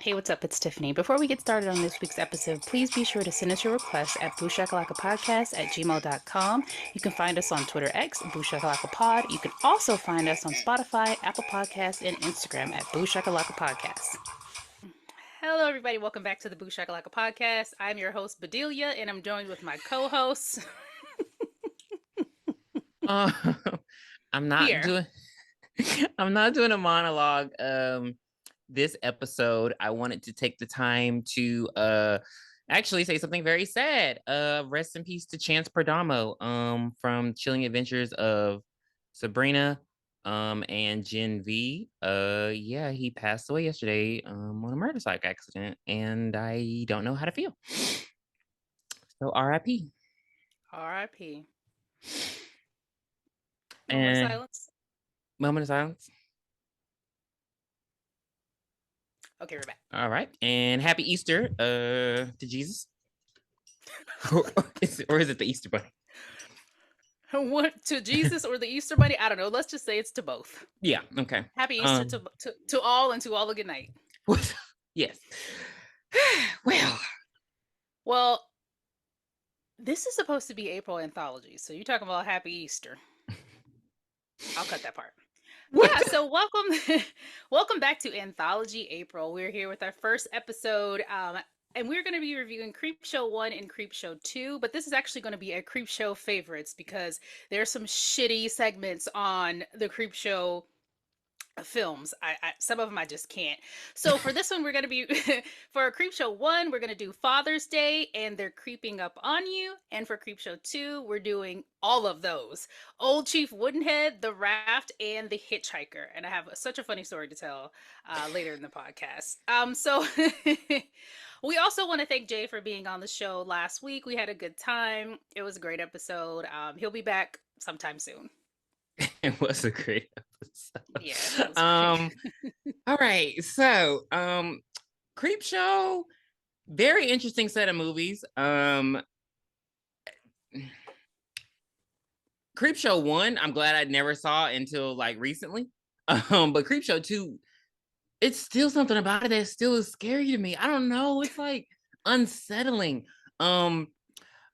Hey, what's up? It's Tiffany. Before we get started on this week's episode, please be sure to send us your requests at booshyakalakapodcast@gmail.com. You can find us on Twitter X, booshyakalakapod. You can also find us on Spotify, Apple Podcasts, and Instagram at booshyakalakapodcast. Hello, everybody. Welcome back to the Boo Shakalaka Podcast. I'm your host, Bedelia, and I'm joined with my co-hosts Uh, I'm not here. doing I'm not doing a monologue. This episode, I wanted to take the time to actually say something very sad. Rest in peace to Chance Perdomo, from Chilling Adventures of Sabrina, and Gen V. Yeah, he passed away yesterday, on a motorcycle accident, and I don't know how to feel. So RIP. R.I.P. Moment of And silence. moment of silence. Okay, we're back. All right. And happy Easter to Jesus. Or is it the Easter Bunny? What, to Jesus or the Easter Bunny? I don't know. Let's just say it's to both. Yeah, okay. Happy Easter Um to all, and to all a good night. yes. Well, Well, this is supposed to be April anthology, so you're talking about Happy Easter. I'll cut that part. Yeah, what? so welcome welcome back to Anthology April. We're here with our first episode, and we're going to be reviewing Creepshow 1 and Creepshow 2, but this is actually going to be a Creepshow favorites because there's some shitty segments on the Creepshow films. Some of them I just can't. So for this one, we're gonna be for Creepshow 1, we're gonna do Father's Day and They're Creeping Up on You, and for Creepshow 2, we're doing all of those: Old Chief Woodn'head, The Raft, and The Hitchhiker. And I have such a funny story to tell later in the podcast. So we also want to thank Jay for being on the show last week. We had a good time. It was a great episode. He'll be back sometime soon. It was a great Yeah, it episode. was great. All right. So, Creepshow, very interesting set of movies. Creepshow 1, I'm glad I never saw until like recently. But Creepshow 2, it's still something about it that still is scary to me. I don't know. It's like unsettling. Um,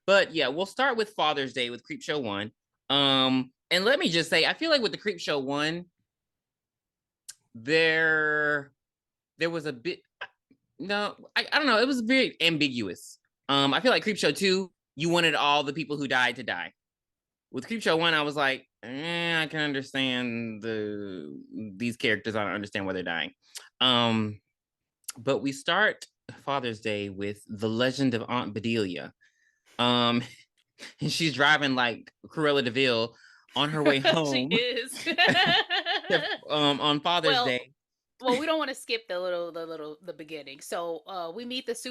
but yeah, we'll start with Father's Day with Creepshow 1. And let me just say, I feel like with the Creepshow 1, there there was a bit, no, I don't know, it was very ambiguous. I feel like Creepshow 2, you wanted all the people who died to die. With Creepshow 1, I was like, I can understand these characters. I don't understand why they're dying. Um, but we start Father's Day with the legend of Aunt Bedelia. Um, and she's driving like Cruella Deville on her way She home is. on Father's well, Day. well, we don't want to skip the beginning. So we meet this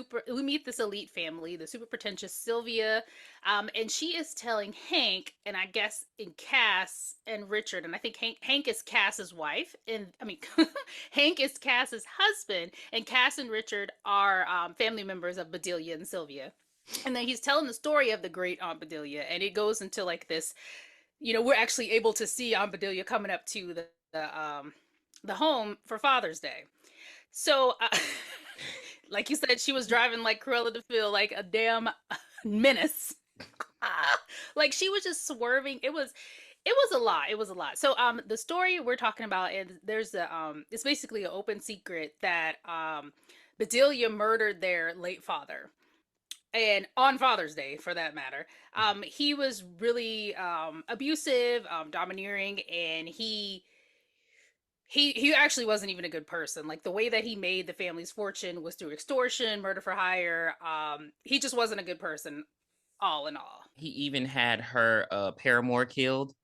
elite family, the super pretentious Sylvia, and she is telling Hank, and I guess in Cass and Richard, and I think Hank is Cass's wife, and I mean Hank is Cass's husband, and Cass and Richard are family members of Bedelia and Sylvia. And then he's telling the story of the great Aunt Bedelia, and it goes into like this. We're actually able to see Aunt Bedelia coming up to the home for Father's Day. So, like you said, she was driving like Cruella de Vil, like a damn menace. Like she was just swerving. It was a lot. It was a lot. So, the story we're talking about, and there's it's basically an open secret that Bedelia murdered their late father, and on Father's Day, for that matter. He was really abusive, domineering, and he actually wasn't even a good person. Like the way that he made the family's fortune was through extortion, murder for hire. He just wasn't a good person, all in all. He even had her paramour killed,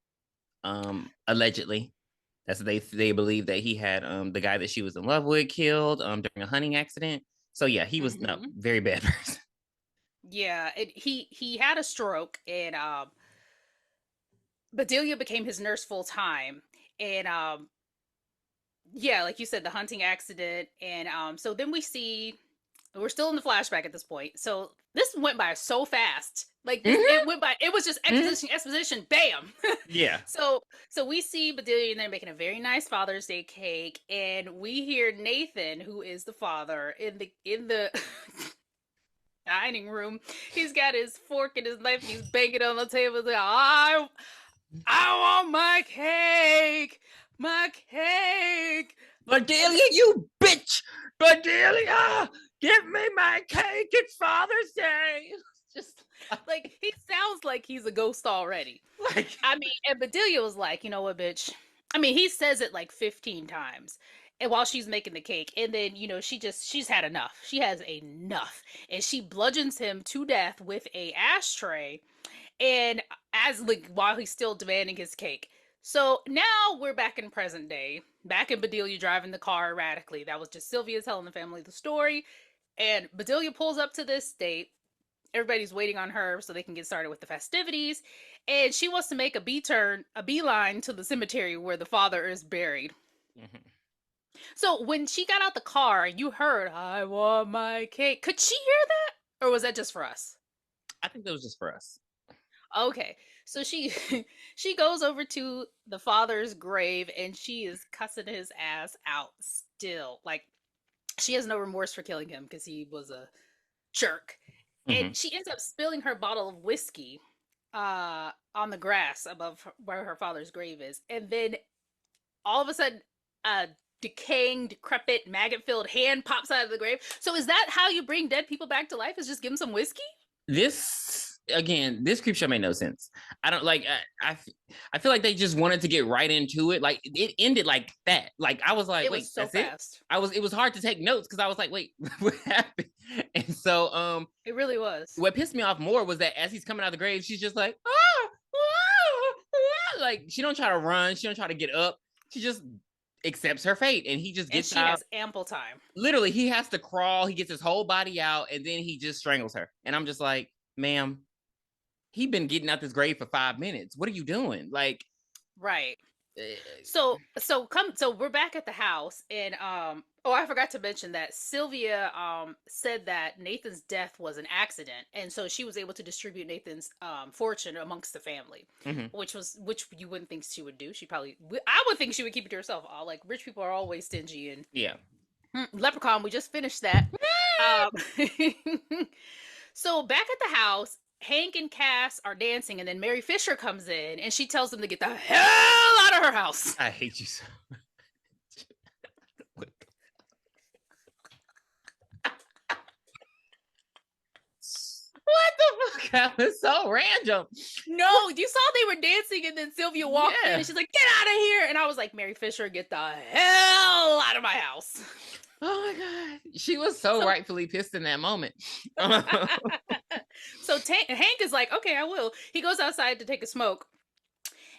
allegedly. That's they believe that he had the guy that she was in love with killed during a hunting accident. So yeah, he was no Hmm. very bad person. Yeah, he had a stroke, and Bedelia became his nurse full time, and yeah, like you said, the hunting accident, and so then we see We're still in the flashback at this point. So this went by so fast. Like this, Mm-hmm. it went by. It was just Mm-hmm. exposition, bam. Yeah. So we see Bedelia and they're making a very nice Father's Day cake, and we hear Nathan, who is the father, in the dining room. He's got his fork and his knife, and he's banging on the table. He's like, I want my cake. And Bedelia, you bitch! Bedelia, give me my cake. It's Father's Day. Just like he sounds like he's a ghost already. like I mean, and Bedelia was like, you know what, bitch? I mean, he says it like 15 times. And while she's making the cake, and then she's had enough. She has enough, and she bludgeons him to death with a ashtray. And as like while he's still demanding his cake. So now we're back in present day, back in Bedelia driving the car erratically. That was just Sylvia telling the family the story, and Bedelia pulls up to this date. Everybody's waiting on her so they can get started with the festivities, and she wants to make a beeline to the cemetery where the father is buried. mhm. So when she got out the car, you heard, "I want my cake." Could she hear that, or was that just for us? I think that was just for us. Okay, so she she goes over to the father's grave and she is cussing his ass out still. Like she has no remorse for killing him because he was a jerk. Hmm. And she ends up spilling her bottle of whiskey on the grass above where her father's grave is. And then all of a sudden a decaying, decrepit, maggot-filled hand pops out of the grave. So is that how you bring dead people back to life? Is just give them some whiskey? This again, this creep show made no sense. I don't like. I feel like they just wanted to get right into it. Like it ended like that. Like I was like, It wait, was so that's it. fast. It was hard to take notes because I was like, wait, what happened? And so It really was. what pissed me off more was that as he's coming out of the grave, she's just like, ah, ah, ah. Like she don't try to run, she don't try to get up, she just accepts her fate, and he just And gets she out. has ample time. Literally, he has to crawl, he gets his whole body out, and then he just strangles her. And I'm just like, ma'am, he been getting out this grave for 5 minutes. What are you doing? Like, Right. uh, So we're back at the house, and oh, I forgot to mention that Sylvia said that Nathan's death was an accident, and so she was able to distribute Nathan's fortune amongst the family, mhm. which you wouldn't think she would do. She probably I would think she would keep it to herself. All like rich people are always stingy, and Yeah. Leprechaun, we just finished that. Um So back at the house, Hank and Cass are dancing, and then Mary Fisher comes in and she tells them to get the hell out of her house. I hate you so much. What the fuck? That was so random. No, you saw they were dancing, and then Sylvia walked in Yeah. and she's like, "Get out of here!" And I was like, "Mary Fisher, get the hell out of my house!" Oh my god. She was so So, rightfully pissed in that moment. Hank is like, "Okay, I will." He goes outside to take a smoke,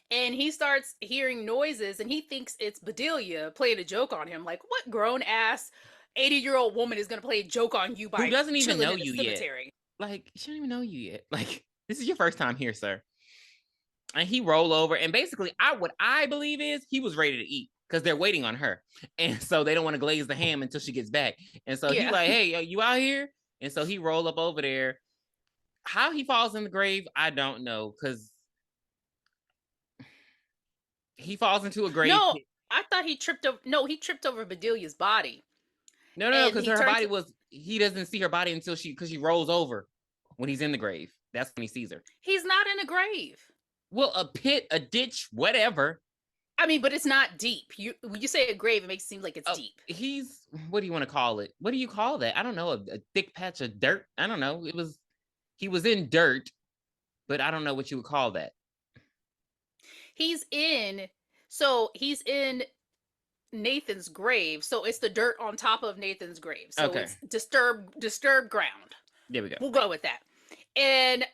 and he starts hearing noises, and he thinks it's Bedelia playing a joke on him. Like, what grown ass 80-year-old woman is gonna play a joke on you Who by doesn't even chilling know in a you yet? cemetery? Like, she don't even know you yet. Like, this is your first time here, sir. And he roll over, and basically, what I believe is he was ready to eat because they're waiting on her, and so they don't want to glaze the ham until she gets back. And so he Yeah. like, hey, you out here? And so he roll up over there. How he falls in the grave, I don't know, because he falls into a grave No, pit. I thought he tripped over. No, he tripped over Bedelia's body, No, and because he her turns. body was. He doesn't see her body until she rolls over when he's in the grave. That's when he sees her. He's not in a grave. Well, a pit, a ditch, whatever. I mean, but it's not deep. You when you say a grave, it makes it seem like it's Oh, deep. he's what do you want to call it? What do you call that? I don't know. A thick patch of dirt. I don't know. He was in dirt, but I don't know what you would call that. He's in. He's in Nathan's grave. So it's the dirt on top of Nathan's grave. So Okay, it's disturbed ground. there we go. We'll go with that. And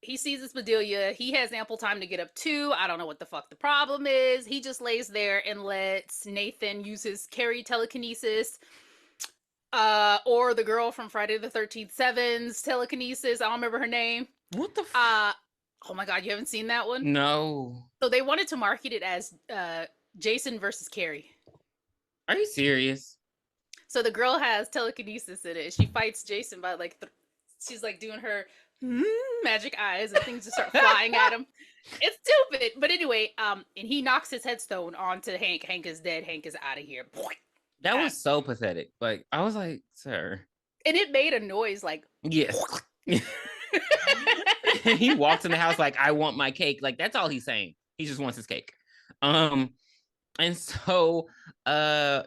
he sees this Bedelia. He has ample time to get up too. I don't know what the fuck the problem is. He just lays there and lets Nathan use his carry telekinesis. Or the girl from Friday the 13th Sevens telekinesis. I don't remember her name. What the? Uh oh my god, you haven't seen that one? No. So they wanted to market it as Jason versus Carrie. Are you serious? So the girl has telekinesis in it. She fights Jason by like she's like doing her magic eyes and things just start flying at him. It's stupid, but anyway, and he knocks his headstone onto Hank. Hank is dead. Hank is out of here. That was so pathetic. Like, I was like, sir. And it made a noise like, yes. He walks in the house like, I want my cake. Like, that's all he's saying. He just wants his cake. And so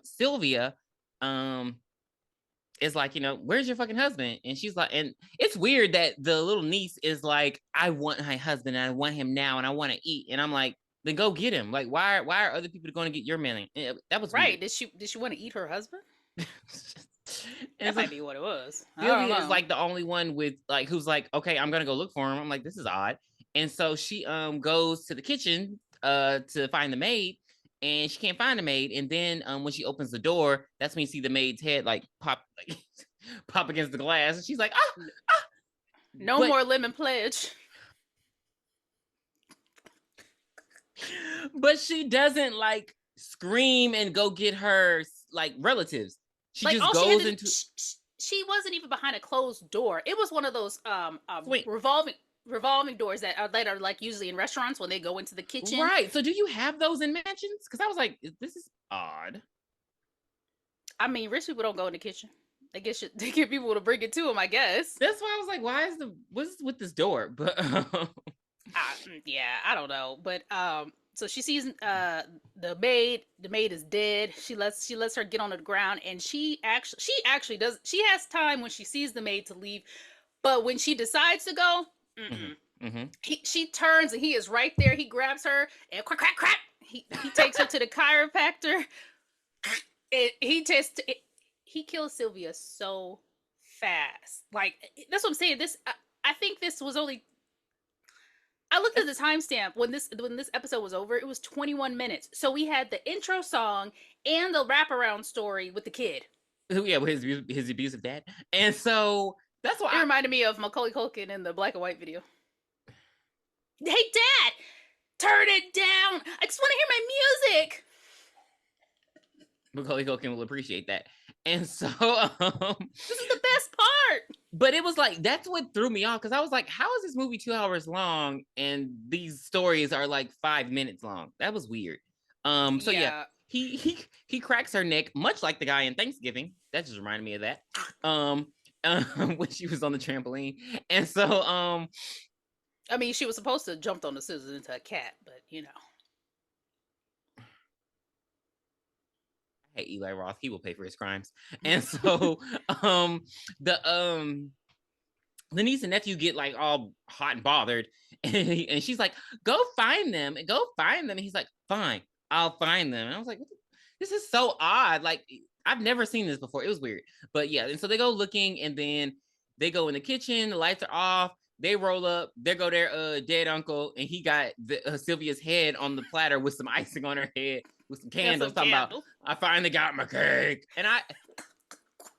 Sylvia is like, where's your fucking husband? And she's like, and it's weird that the little niece is like, I want my husband and I want him now and I want to eat. And I'm like, then go get him. Like, why are other people going to get your man? That was right. weird. Did she want to eat her husband? That might be what it was. Sylvia is like the only one with like who's like, okay, I'm gonna go look for him. I'm like, this is odd. And so she goes to the kitchen to find the maid, and she can't find the maid. And then when she opens the door, that's when you see the maid's head like pop pop against the glass, and she's like, no more lemon pledge. But she doesn't like scream and go get her like relatives. She like, just goes into. She wasn't even behind a closed door. It was one of those revolving doors that are like usually in restaurants when they go into the kitchen. Right. So do you have those in mansions? Because I was like, this is odd. I mean, rich people don't go in the kitchen. They get people to bring it to them, I guess. That's why I was like, what's with this door? But yeah, I don't know. But so she sees the maid. The maid is dead. She lets her get on the ground, and she actually does. She has time when she sees the maid to leave, but when she decides to go, she turns and he is right there. He grabs her and crack crack crack. He takes her to the chiropractor. And he kills Sylvia so fast. Like that's what I'm saying. I think this was only. I looked at the timestamp when this episode was over. It was 21 minutes. So we had the intro song and the wraparound story with the kid. Yeah, with his abusive dad. And so that's why it reminded me of Macaulay Culkin in the black and white video. Hey, Dad, turn it down. I just want to hear my music. Macaulay Culkin will appreciate that. And so this is the best part. But it was like, that's what threw me off, because I was like, how is this movie 2 hours long and these stories are like 5 minutes long? That was weird. So yeah, he cracks her neck, much like the guy in Thanksgiving. That just reminded me of that. When she was on the trampoline. And so I mean, she was supposed to have jumped on the scissors into a cat, but Hey, Eli Roth, he will pay for his crimes. And so the niece and nephew get like all hot and bothered, and she's like, go find them. And he's like, fine, I'll find them. And I was like, this is so odd. Like, I've never seen this before. It was weird. But yeah, and so they go looking, and then they go in the kitchen, the lights are off. They roll up. There go their dead uncle, and he got Sylvia's head on the platter with some icing on her head with some candles. Talking about, I finally got my cake, and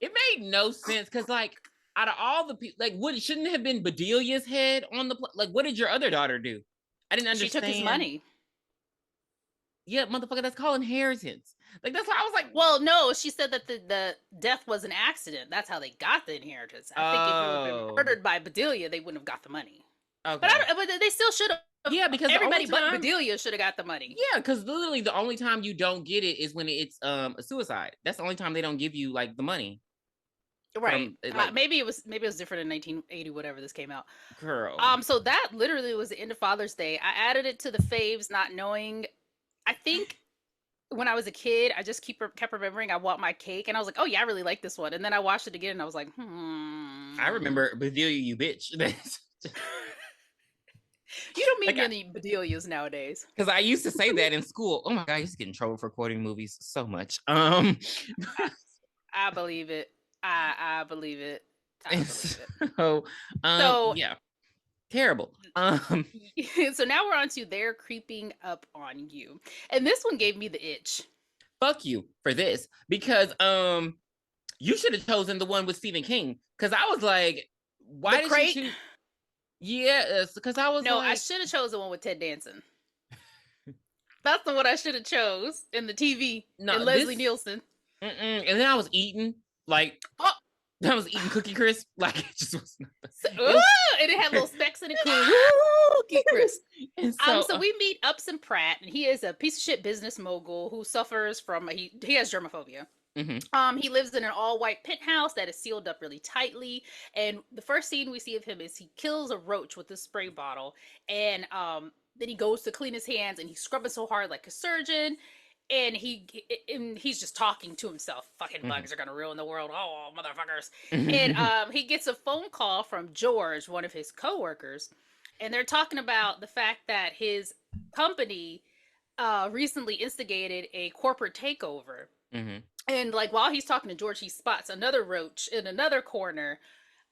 it made no sense, because like, out of all the people, like, what shouldn't have been Bedelia's head on the like? What did your other daughter do? I didn't understand. She took his money. Yeah, motherfucker, that's called inheritance. Like, that's why I was like, well, no, she said that the death was an accident. That's how they got the inheritance. I think if it would have been murdered by Bedelia, they wouldn't have got the money. Okay, but they still should have. Yeah, because everybody but Bedelia should have got the money. Yeah, because literally the only time you don't get it is when it's a suicide. That's the only time they don't give you like the money. Right. Maybe it was different in 1980, whatever this came out. Girl. So that literally was the end of Father's Day. I added it to the faves, not knowing. I think when I was a kid, I just kept remembering I want my cake, and I was like, oh yeah, I really like this one. And then I watched it again, and I was like, I remember Bedelia, you bitch. You don't meet many Bedelias nowadays. Because I used to say that in school. Oh my god, I used to get in trouble for quoting movies so much. I believe it. I believe it. So yeah, terrible. So now we're on to They're Creeping Up on You, and this one gave me the itch. Fuck you for this, because you should have chosen the one with Stephen King, because I was like, why did you choose? Yeah, because I was I should have chosen the one with Ted Danson. That's the one I should have chose in the TV. And Leslie Nielsen. And then I was eating like Oh, I was eating Cookie Crisp. Like it just was. so, It was. and it had little specks in it. Cookie crisp. And so, So we meet Upson Pratt, and he is a piece of shit business mogul who suffers from he has germophobia. mhm, He lives in an all-white penthouse that is sealed up really tightly, and the first scene we see of him is he kills a roach with this spray bottle, and then he goes to clean his hands, and he's scrubbing so hard like a surgeon, and he's just talking to himself. Fucking mhm, bugs are gonna ruin the world, oh motherfuckers! And mhm, he gets a phone call from George, one of his coworkers, and they're talking about the fact that his company recently instigated a corporate takeover, mhm. and like while he's talking to George, he spots another roach in another corner,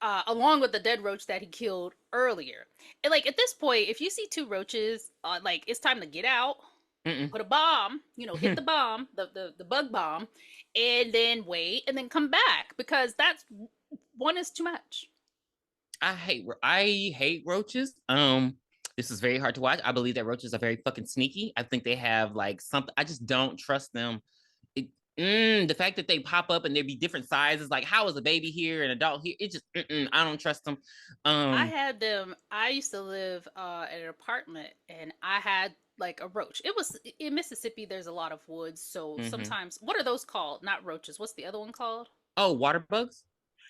along with the dead roach that he killed earlier. And like at this point, if you see two roaches, like it's time to get out, put a bomb, hit the bomb, the bug bomb, and then wait, and then come back because that's one is too much. I hate roaches. This is very hard to watch. I believe that roaches are very fucking sneaky. I think they have like something. I just don't trust them. It, the fact that they pop up and there be different sizes, like how is a baby here, an adult here? It just I don't trust them. I Um, had them. I used to live in an apartment, and I had like a roach. It was in Mississippi. There's a lot of woods, so mhm. sometimes what are those called? Not roaches. What's the other one called? Oh, water bugs.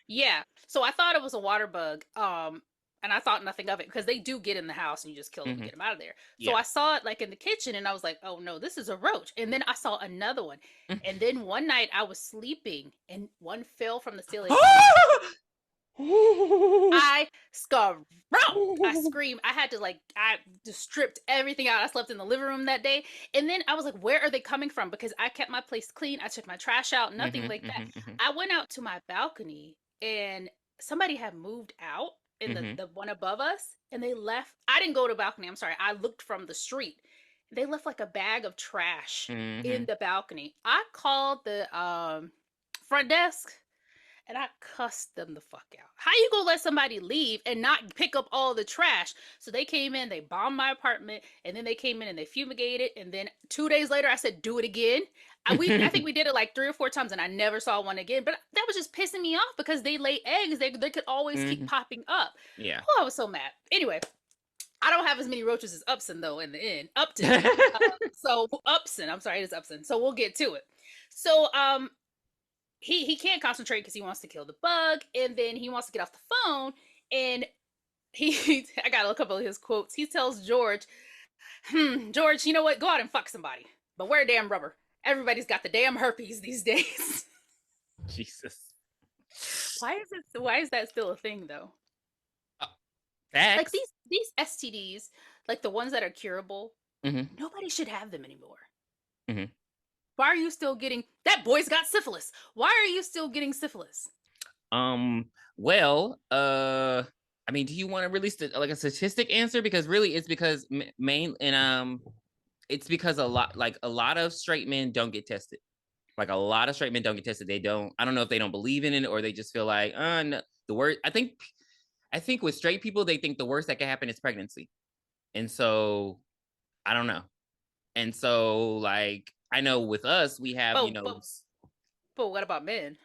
Yeah. So I thought it was a water bug. And I thought nothing of it because they do get in the house and you just kill them and Hmm. get them out of there. So Yeah. I saw it like in the kitchen and I was like, oh no, this is a roach. And then I saw another one. And then one night I was sleeping and one fell from the ceiling and I screamed. I screamed. I had to I just stripped everything out. I slept in the living room that day. And then I was like, where are they coming from? Because I kept my place clean. I took my trash out, nothing Mhm, like that. mhm, mhm, I went out to my balcony and somebody had moved out in mhm, the one above us and they left. I didn't go to the balcony. I'm sorry. I looked from the street. They left like a bag of trash in mhm. the balcony. I called the front desk and I cussed them the fuck out. How you gonna let somebody leave and not pick up all the trash? So they came in, they bombed my apartment, and then they came in and they fumigated. And then 2 days later, I said, "Do it again." I think we did it like 3 or 4 times, and I never saw one again. But that was just pissing me off because they lay eggs. They could always keep Mhm. popping up. Yeah. Oh, I was so mad. Anyway, I don't have as many roaches as Upson though. In the end, Upton. So Upson, I'm sorry, it is Upson. So we'll get to it. So he can't concentrate because he wants to kill the bug, and then he wants to get off the phone, and he I got a couple of his quotes. He tells George, George, you know what? Go out and fuck somebody, but wear damn rubber. Everybody's got the damn herpes these days. Jesus. Why is that still a thing though? Uh, Like Facts. these STDs, like the ones that are curable, Mhm, nobody should have them anymore. mhm. Why are you still getting that boy's got syphilis? Why are you still getting syphilis? Well, I mean, do you want to release like a statistic answer? Because really, it's because main and it's because a lot of straight men don't get tested. Like a lot of straight men don't get tested. They don't. I don't know if they don't believe in it or they just feel like, no, the word. I think with straight people, they think the worst that can happen is pregnancy, and so I don't know. And so, like, I know with us, we have, But but but what about men?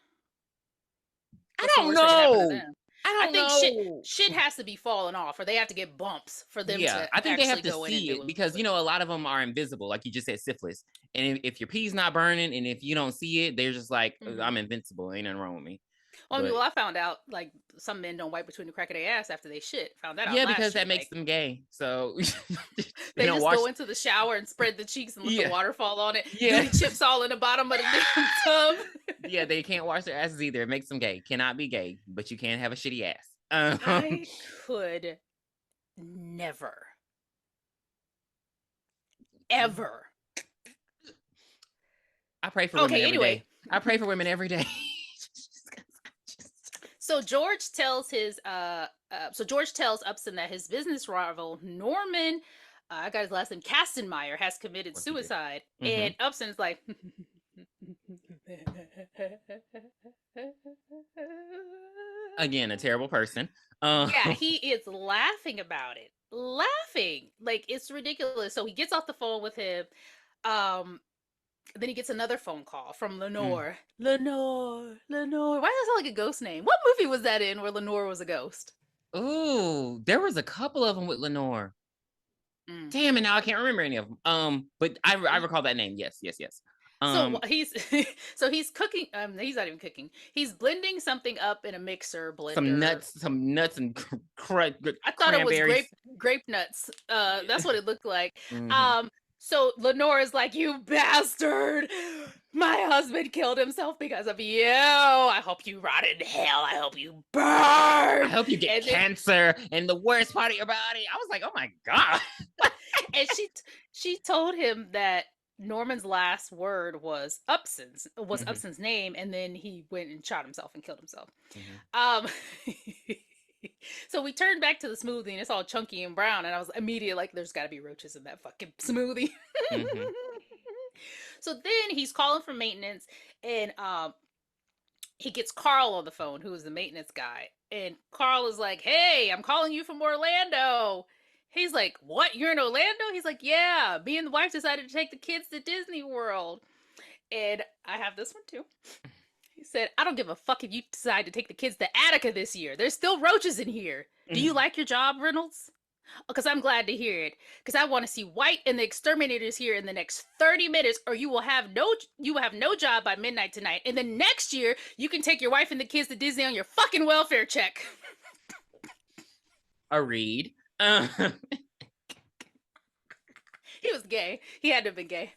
I What's the don't worst that could happen to know. them? I I don't think know. shit has to be falling off, or they have to get bumps for them Yeah, to I think they have actually to go in and see do it because it. a lot of them are invisible, like you just said, syphilis. And if your pee's not burning, and if you don't see it, they're just like, Hmm. I'm invincible. Ain't nothing wrong with me. Well, I mean, But well, I found out like some men don't wipe between the crack of their ass after they shit. Found that out yeah, because last year. that makes Like them gay. So they they don't just wash. go into the shower and spread the cheeks and let the Yeah, water fall on it. yeah, Booty chips all in the bottom of the damn tub. yeah. They can't wash their asses either. It makes them gay. Cannot be gay, but you can have a shitty ass. I could never, ever. I pray for women Okay, every anyway, day. I pray for women every day. so George tells George tells Upson that his business rival Norman, I got his last name, Kastenmeyer, has Of committed course he did. suicide, Hmm. and Upson's like, Again, a terrible person. yeah, he is laughing about it, laughing like it's ridiculous. So he gets off the phone with him. Um, Then he gets another phone call from Mm. Lenore. Lenore. Why does that sound like a ghost name? What movie was that in where Lenore was a ghost? Ooh, there was a couple of them with Lenore. Mm. Damn it, now I can't remember any of them. But I recall that name. Yes, yes, yes. So Um, he's so he's cooking. He's not even cooking. He's blending something up in a mixer blender. some nuts and I thought it was cranberries. grape nuts. That's what it looked like. Mm-hmm. Um, so Lenore is like, "You bastard! My husband killed himself because of you. I hope you rot in hell. I hope you I burn." hope you get And then cancer and the worst part of your body. I was like, oh my god. and she told him that Norman's last word was Mm-hmm. Upson's name, and then he went and shot himself and killed himself. Mm-hmm. Um, so we turned back to the smoothie, and it's all chunky and brown, and I was immediately like, "There's got to be roaches in that fucking smoothie." Mm-hmm. So then he's calling for maintenance, and he gets Carl on the phone, who is the maintenance guy, and Carl is like, "Hey, I'm calling you from Orlando." He's like, "What? You're in Orlando?" He's like, "Yeah, me and the wife decided to take the kids to Disney World." And I have this one too. He said, "I don't give a fuck if you decide to take the kids to Attica this year. There's still roaches in here. Do you like your job, Reynolds?" Because I'm glad to hear it. Because I want to see White and the exterminators here in the next 30 minutes, or you will have no job by midnight tonight. And then next year, you can take your wife and the kids to Disney on your fucking welfare check. A read. He was gay. He had to have been gay.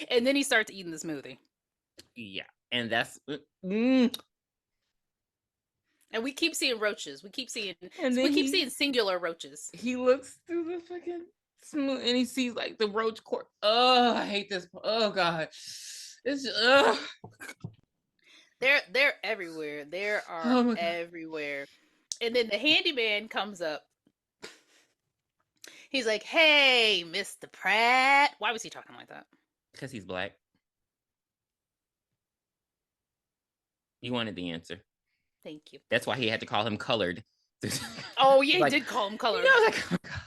And then he starts eating the smoothie. Yeah, and that's mm. And we keep seeing roaches. And We then keep seeing singular roaches. he looks through the fucking smooth and he sees like the roach court. Oh, I hate this. Oh god, it's just, They're everywhere. They are oh my god, everywhere. And then the handyman comes up. He's like, "Hey, Mr. Pratt." Why was he talking like that? because he's black. You wanted the answer. Thank you. That's why he had to call him colored. Oh yeah, he Like, did call him colored. like, oh god.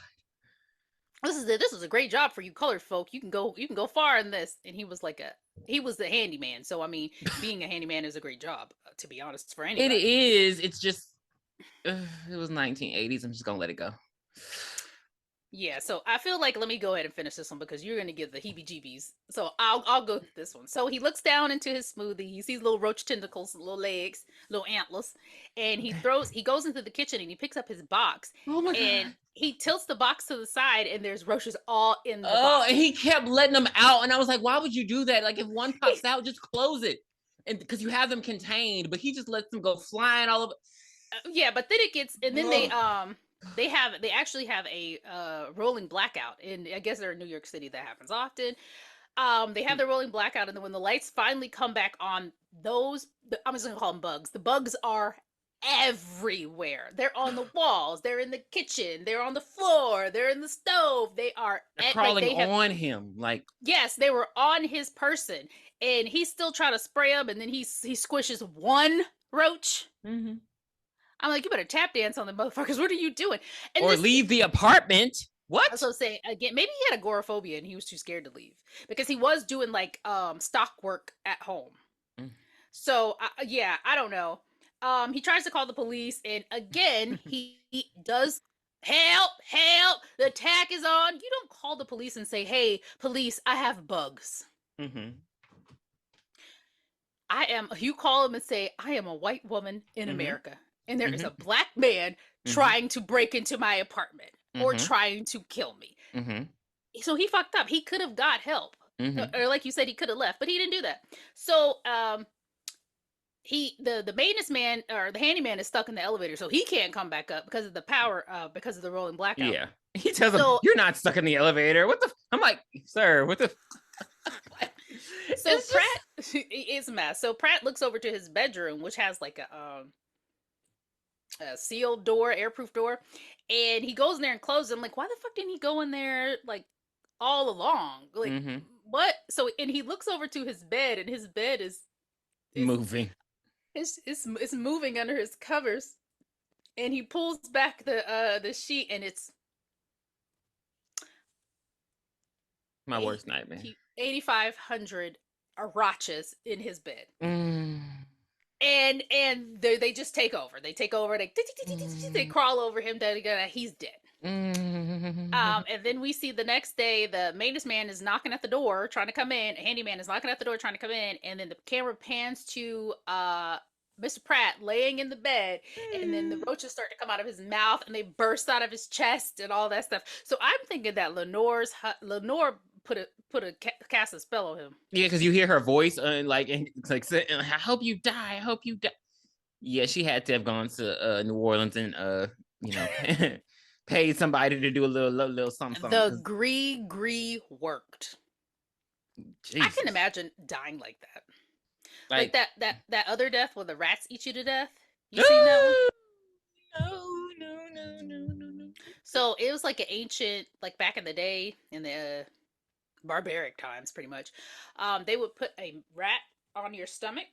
This is a great job for you colored folk. You can go far in this. And he was the handyman. So I mean, being a handyman is a great job, to be honest, for It anybody. is. It's just it was 1980s. I'm just gonna let it go. Yeah, so I feel like let me go ahead and finish this one because you're gonna give the heebie-jeebies. So I'll go with this one. So he looks down into his smoothie. He sees little roach tentacles, little legs, little antlers, and Okay. he goes into the kitchen and he picks up his box Oh my and god. he tilts the box to the side and there's roaches all in the Oh, and box. he kept letting them out, and I was like, why would you do that? Like, if one pops out, just close it, and because you have them contained. But he just lets them go flying all over. Yeah, but then it gets and then Oh. they actually have a rolling blackout and I guess they're in New York City that happens often. They have the rolling blackout, and then when the lights finally come back on, I'm just gonna call them bugs. The bugs are everywhere. They're on the walls. They're in the kitchen. They're on the floor. They're in the stove. They are They're like crawling they have. on him, like. Yes, they were on his person, and he's still trying to spray them, and then he squishes one roach. Mm-hmm. I'm like, you better tap dance on the motherfuckers. What are you doing? And Or this leave the apartment. That's What? what I'm saying. Again, maybe he had agoraphobia and he was too scared to leave because he was doing like stock work at home. So yeah, I don't know. He tries to call the police, and again he does help. The attack is on. You don't call the police and say, "Hey, police, I have bugs." Mm-hmm. I am. You call them and say, "I am a white woman in Mm-hmm. America, and there is a Mm-hmm. black man Mm-hmm. trying to break into my apartment or Mm-hmm. trying to kill me." Mm-hmm. So he fucked up. He could have got help, Mm-hmm. or like you said, he could have left, but he didn't do that. So he the maintenance man or the handyman is stuck in the elevator, so he can't come back up because of the power, because of the rolling blackout. Yeah. He tells him, So "You're not stuck in the elevator." What the? I'm like, sir. What the? so It's just. Pratt it's a mess. So Pratt looks over to his bedroom, which has like a sealed door, airproof door, and he goes in there and closes it. I'm like, why the fuck didn't he go in there like all along? Like Mm-hmm. what? So and he looks over to his bed, and his bed is Moving. it's moving under his covers, and he pulls back the sheet, and it's My worst nightmare. 8,500 arachas in his bed. Mm. And they just take over. They take over. They Mm. crawl over him. He's dead. Mm. And then we see the next day the maintenance man is knocking at the door trying to come in. A handyman is knocking at the door trying to come in, and then the camera pans to Mr. Pratt laying in the bed, and then the roaches start to come out of his mouth and they burst out of his chest and all that stuff. So I'm thinking that Lenore put a cast a spell on him. Yeah, because you hear her voice and it's like, I hope you die. I hope you die. Yeah, she had to have gone to New Orleans and you know, paid somebody to do a little something. The gree worked. I can Jesus, imagine dying like that. Like like that other death where the rats eat you to death. You seen that one? no, no. So it was like an ancient, like back in the day, in the barbaric times, pretty much. They would put a rat on your stomach,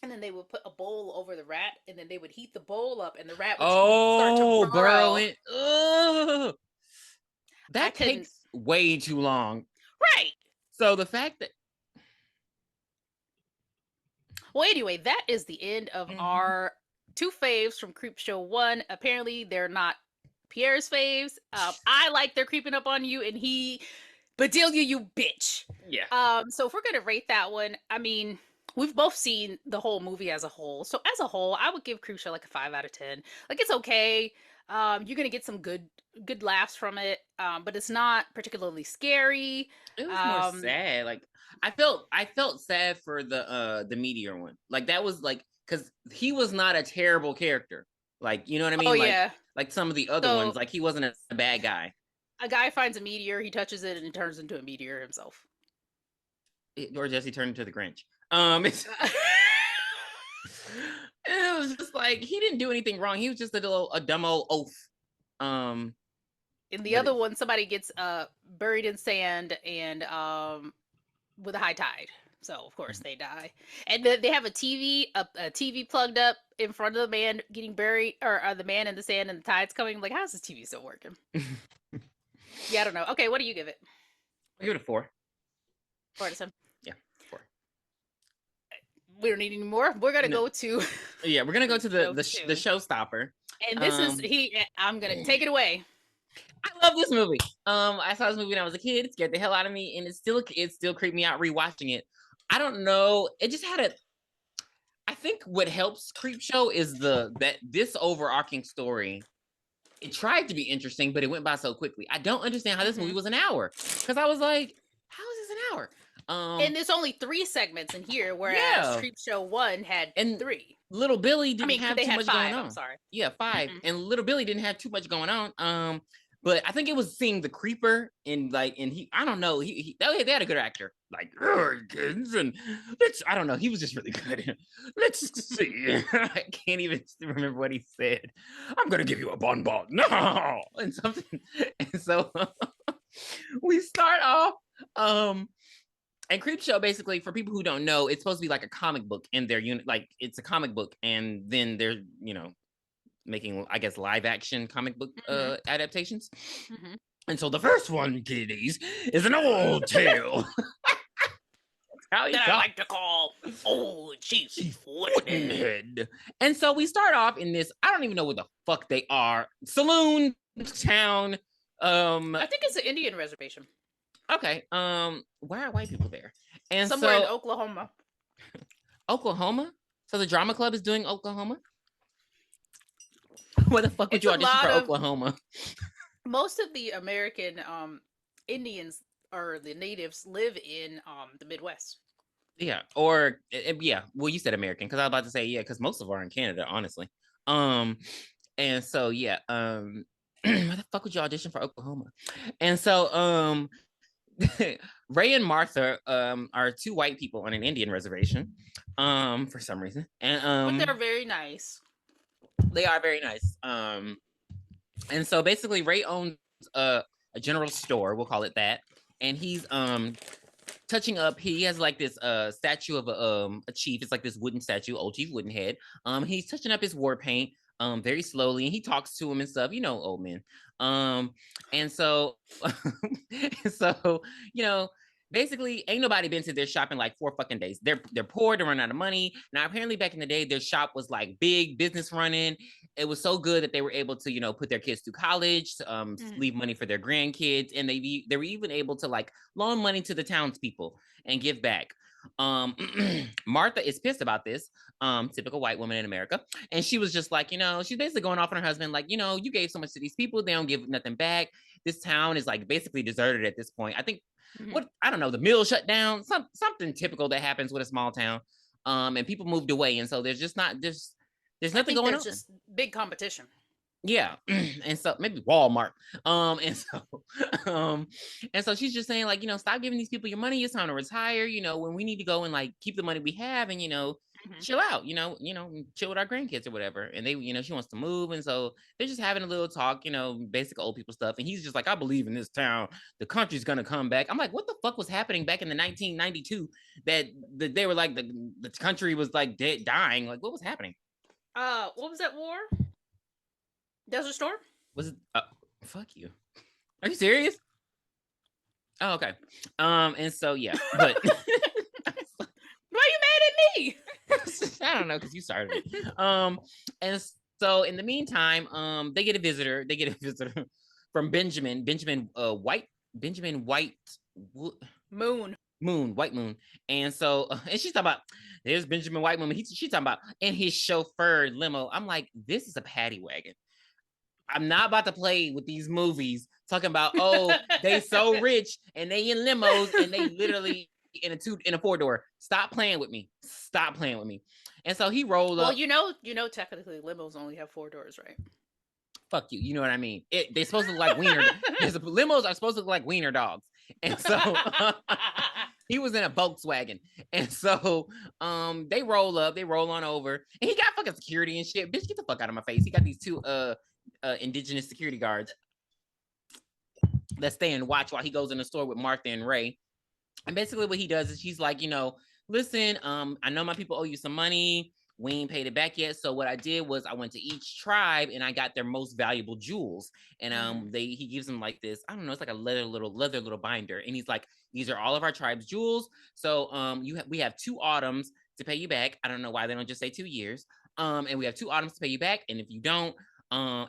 and then they would put a bowl over the rat, and then they would heat the bowl up, and the rat would start to Oh, burrow. burrowing. Ugh. I That couldn't. takes way too long. Right. So the fact that Well, anyway, that is the end of Mhm. our two faves from Creepshow 1. Apparently, they're not Pierre's faves. I like they're creeping up on you, and he Bedelia, you bitch. Yeah. So if we're gonna rate that one, I mean, we've both seen the whole movie as a whole. So as a whole, I would give Creepshow like a 5 out of 10. Like it's okay. You're gonna get some good laughs from it. But it's not particularly scary. It was more Um, sad. Like I felt sad for the meteor one. Like that was like because he was not a terrible character. Like, you know what I oh mean? yeah. Like some of the other So ones, like he wasn't a bad guy. a guy finds a meteor, he touches it, and it turns into a meteor himself. Or Jesse turned into the Grinch. It was just like he didn't do anything wrong. He was just a dumb old oaf. Um, In the but other it's one, somebody gets buried in sand and with a high tide. So of course they die, and they have a TV plugged up in front of the man getting buried, or the man in the sand, and the tide's coming. I'm like, how's this TV still working? Yeah, I don't know. Okay, what do you give it? I give it a 4. 4 out of 10. Yeah, 4. We don't need any more. We're gonna No, go to yeah, we're gonna go to the show the 2, showstopper. and this is Um, he. I'm gonna take it away. I love this movie. I saw this movie when I was a kid. It scared the hell out of me, and it still creeped me out rewatching it. I don't know. It just had a. I think what helps Creepshow is that this overarching story. It tried to be interesting, but it went by so quickly. I don't understand how this movie Hmm. was an hour because I was like, how is this an hour? And there's only 3 segments in here, whereas Yeah, Creepshow 1 had and 3. little Billy I didn't mean, have they too had much going 5. I'm on. sorry. Yeah, 5, Hmm. and little Billy didn't have too much going on. But I think it was seeing the creeper and he I don't know they had a good actor like kids and let's I don't know he was just really good. Let's see. I can't even remember what he said. I'm gonna give you a bonbon. No, and something. And so we start off. And Creepshow basically, for people who don't know, it's supposed to be like a comic book in their unit. Like it's a comic book, and then they're making, I guess, live action comic book Hmm. adaptations. Hmm. And so the first one, kiddies, is an old tale. How he That I talk, like to call Old Chief Chief Woodn'head. Woodn'head. And so we start off in this. I don't even know what the fuck they are. Saloon town. I think it's an Indian reservation Okay. Why are white people there? And somewhere in so Oklahoma. Oklahoma. So the drama club is doing Oklahoma. Where the fuck would It's you a audition for lot of Oklahoma? most of the American Indians or the natives live in the Midwest. Yeah, or yeah. Well, you said American because I was about to say yeah, because most of them are in Canada, honestly. Um, and so yeah, where the fuck would you audition for Oklahoma? And so Ray and Martha are two white people on an Indian reservation, for some reason, and But they're very nice. they are very nice. And so basically, Ray owns a general store, we'll call it that, and he's touching up. He has like this statue of a chief. It's like this wooden statue, old Chief Woodn'head. He's touching up his war paint. very slowly, and he talks to him and stuff, old men. And so so, you know, basically ain't nobody been to their shop in like 4 fucking days. They're poor, they run out of money. Now apparently back in the day, their shop was like big business running. It was so good that they were able to, put their kids through college, leave money for their grandkids, and they were even able to like loan money to the townspeople and give back. Martha is pissed about this, typical white woman in America. And she was just like, she's basically going off on her husband, like, you gave so much to these people, they don't give nothing back. This town is like basically deserted at this point. I think I don't know, the mill shut down, something typical that happens with a small town. And people moved away, and so there's just not there's I nothing think going there's on. just big competition. Yeah. And so maybe Walmart. And so um and so she's just saying, like, stop giving these people your money. It's time to retire, when we need to go and like keep the money we have and chill out, chill with our grandkids or whatever. And they, she wants to move. And so they're just having a little talk, basic old people stuff. And he's just like, I believe in this town. The country's gonna come back. I'm like, what the fuck was happening back in the 1992 that they were like the country was like dead, dying? Like, what was happening? What was that war? Desert Storm? Was it fuck you. Are you serious? Oh, okay. And so yeah, but Why are you mad at me? I don't know, because you started it. And so in the meantime, they get a visitor. They get a visitor from Benjamin White, Benjamin White Moon. White Moon. And so, and she's talking about, there's Benjamin White Moon. She's talking about in his chauffeur limo. I'm like, this is a paddy wagon. I'm not about to play with these movies talking about, oh, they so rich and they in limos and they literally in a 4-door. Stop playing with me. Stop playing with me. And so he rolled up. Well, technically limos only have 4 doors, right? Fuck you. You know what I mean? They're supposed to look like wiener. Limos are supposed to look like wiener dogs. And so he was in a Volkswagen. And so they roll up, they roll on over, and he got fucking security and shit. Bitch, get the fuck out of my face. He got these 2 indigenous security guards that stay and watch while he goes in the store with Martha and Ray. And basically what he does is he's like, listen, I know my people owe you some money. We ain't paid it back yet. So what I did was I went to each tribe and I got their most valuable jewels. And he gives them like this, I don't know, it's like a leather little binder. And he's like, these are all of our tribe's jewels. So we have 2 autumns to pay you back. I don't know why they don't just say 2 years. And we have 2 autumns to pay you back. And if you don't,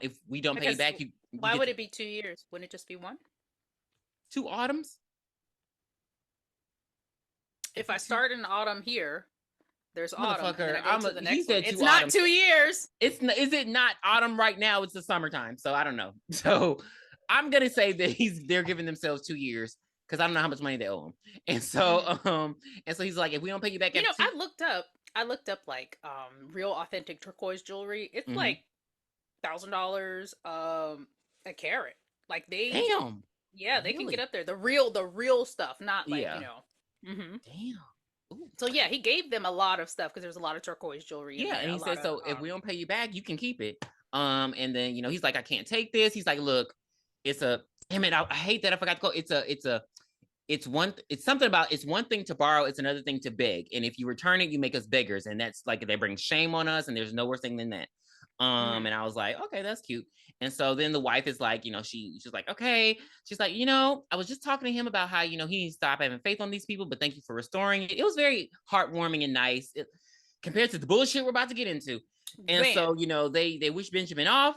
if we don't pay you back, why would it be 2 years? Wouldn't it just be 1? 2 autumns? If I start in autumn here, there's autumn. He said it's not autumns. 2 years. Is it not autumn right now? It's the summertime, so I don't know. So I'm gonna say that they're giving themselves 2 years because I don't know how much money they owe him. And so he's like, if we don't pay you back, I looked up like real authentic turquoise jewelry. It's like $1,000 a carat. Like they damn. Yeah, they can get up there. The real stuff, not like Damn. Ooh. So yeah, he gave them a lot of stuff because there's a lot of turquoise jewelry. Yeah, and he said, so if we don't pay you back, you can keep it. And then he's like, I can't take this. He's like, look, it's a damn it. I hate that I forgot to go. It's one thing to borrow. It's another thing to beg. And if you return it, you make us beggars, and that's like they bring shame on us. And there's no worse thing than that. And I was like, okay, that's cute. And so then the wife is like, she's like, okay. She's like, I was just talking to him about how, he needs to stop having faith on these people, but thank you for restoring it. It was very heartwarming and nice compared to the bullshit we're about to get into. And so, they wish Benjamin off.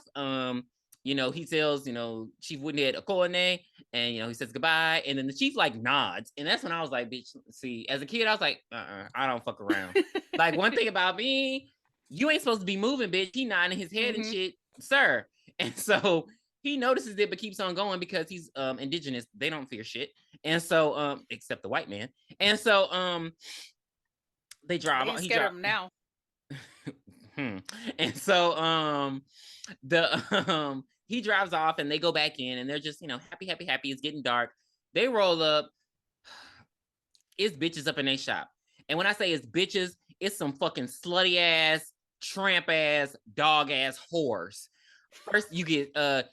He tells, Chief Woodn'head a cornet, and, he says goodbye. And then the chief like nods. And that's when I was like, bitch, see, as a kid, I was like, I don't fuck around. Like one thing about me, you ain't supposed to be moving, bitch. He nodding his head and shit, sir. And so he notices it, but keeps on going because he's indigenous. They don't fear shit. And so, except the white man. And so, they drive. He scared him now. And so, he drives off, and they go back in, and they're just, happy. It's getting dark. They roll up. It's bitches up in their shop. And when I say it's bitches, it's some fucking slutty ass, tramp ass, dog ass whores. First, you get White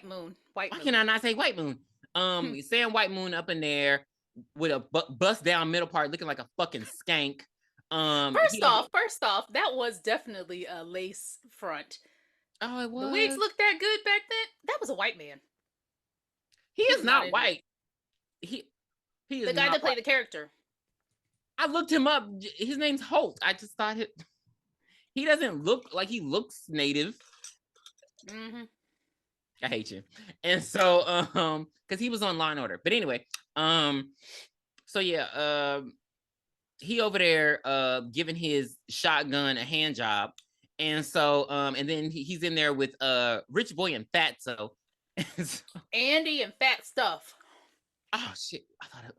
Moon. Why can I not say White Moon? Sam White Moon up in there with a bust down middle part, looking like a fucking skank. He over. First off, that was definitely a lace front. Oh, it The wigs was. looked that good back then. That was a white man. He He is was not not Indian. white. He he is The guy not that white. played the character. I looked him up. His name's Holt. I just thought he doesn't look like he looks native. Mm-hmm. I hate you. And so, because he was on Law and Order. But anyway, so yeah, he over there, giving his shotgun a hand job, and so, and then he's in there with Rich Boy and Fatso. So, Andy and Fat Stuff. oh shit, I thought it.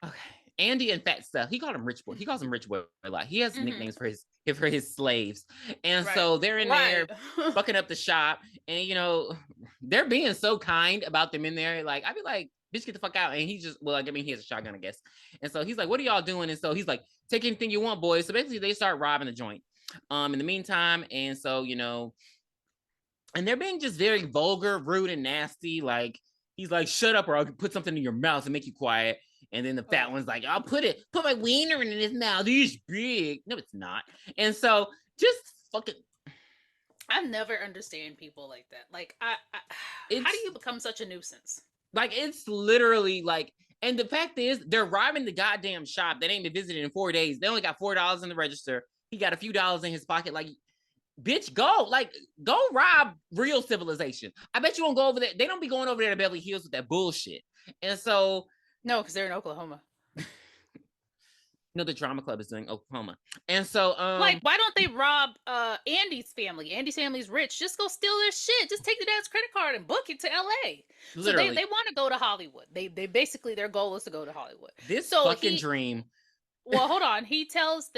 Okay. Andy and Fat Stuff. He called him Rich Boy. He calls him Rich Boy a lot. He has Mm-hmm. nicknames for his slaves. And Right. so they're in Right. there fucking up the shop. And they're being so kind about them in there. Like, I'd be like, bitch, get the fuck out. And he just, well, I mean, he has a shotgun, I guess. And so he's like, what are y'all doing? And so he's like, take anything you want, boys. So basically they start robbing the joint. In the meantime, and so, and they're being just very vulgar, rude, and nasty. Like, he's like, shut up or I'll put something in your mouth and make you quiet. And then the fat one's like, I'll put my wiener in his mouth. He's big. No, it's not. And so just fucking. I never understand people like that. Like, how do It's you become such a nuisance? like, it's literally like, and the fact is, they're robbing the goddamn shop. They ain't been visited in 4 days. They only got $4 in the register. He got a few dollars in his pocket. Like, bitch, go rob real civilization. I bet you won't go over there. They don't be going over there to Beverly Hills with that bullshit. And so, No, because they're in Oklahoma. the drama club is doing Oklahoma. And so, Like, why don't they rob Andy's family? Andy's family's rich. Just go steal their shit. Just take the dad's credit card and book it to LA. So they literally, want to go to Hollywood. They basically, their goal is to go to Hollywood. this So fucking dream. well, hold on. He tells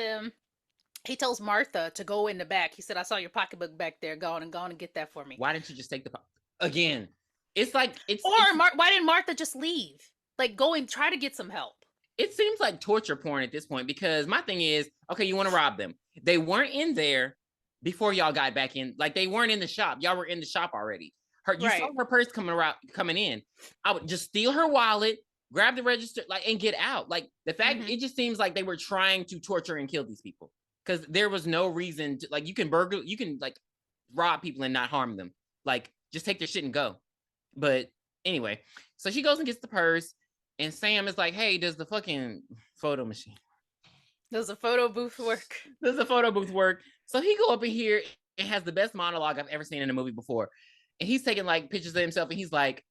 Martha to go in the back. He said, I saw your pocketbook back there. Go on and get that for me. Why didn't you just take the again? It's like Why didn't Martha just leave? Like, go and try to get some help. it seems like torture porn at this point, because my thing is, okay, you want to rob them. They weren't in there before y'all got back in. Like, they weren't in the shop. Y'all were in the shop already. You saw her purse coming in. I would just steal her wallet, grab the register, like, and get out. Like, the fact, it just seems like they were trying to torture and kill these people, because there was no reason to, like, you can like rob people and not harm them. Like, just take their shit and go. But anyway, so she goes and gets the purse, and Sam is like, hey, does the fucking photo machine, does the photo booth work? Does the photo booth work? So he go up in here and has the best monologue I've ever seen in a movie before. And he's taking like pictures of himself, and he's like,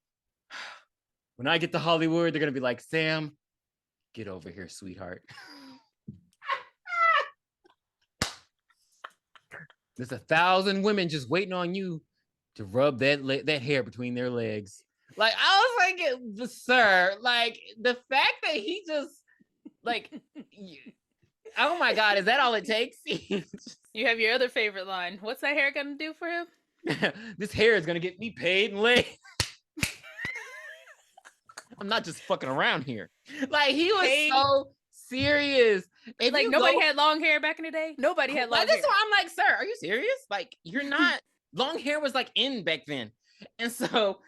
when I get to Hollywood, they're gonna be like, Sam, get over here, sweetheart. There's 1,000 women just waiting on you to rub that hair between their legs. Like, I was like, sir, like, the fact that he just, like, oh my God, is that all it takes? You have your other favorite line. What's that hair gonna do for him? This hair is gonna get me paid and laid. I'm not just fucking around here. Like, he was so serious. If like, nobody had long hair back in the day. Nobody had long hair. That's why I'm like, sir, are you serious? Like, you're not. Long hair was like in back then, and so.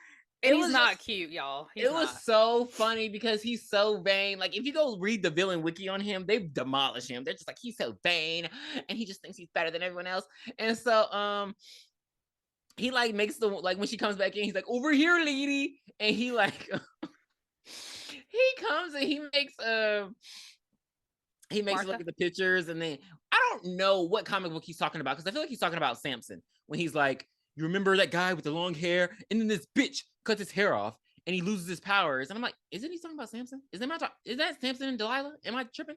And he's not cute, y'all. It was so funny because he's so vain. Like, if you go read the villain wiki on him, they demolish him. They're just like, he's so vain, and he just thinks he's better than everyone else. And so, he like makes the, like, when she comes back in, he's like, over here, lady, and he like, he comes and he makes Martha look at the pictures, and then I don't know what comic book he's talking about, because I feel like he's talking about Samson, when he's like, you remember that guy with the long hair, and then this bitch cuts his hair off and he loses his powers. And I'm like, isn't he talking about Samson? Is that Samson and Delilah? Am I tripping?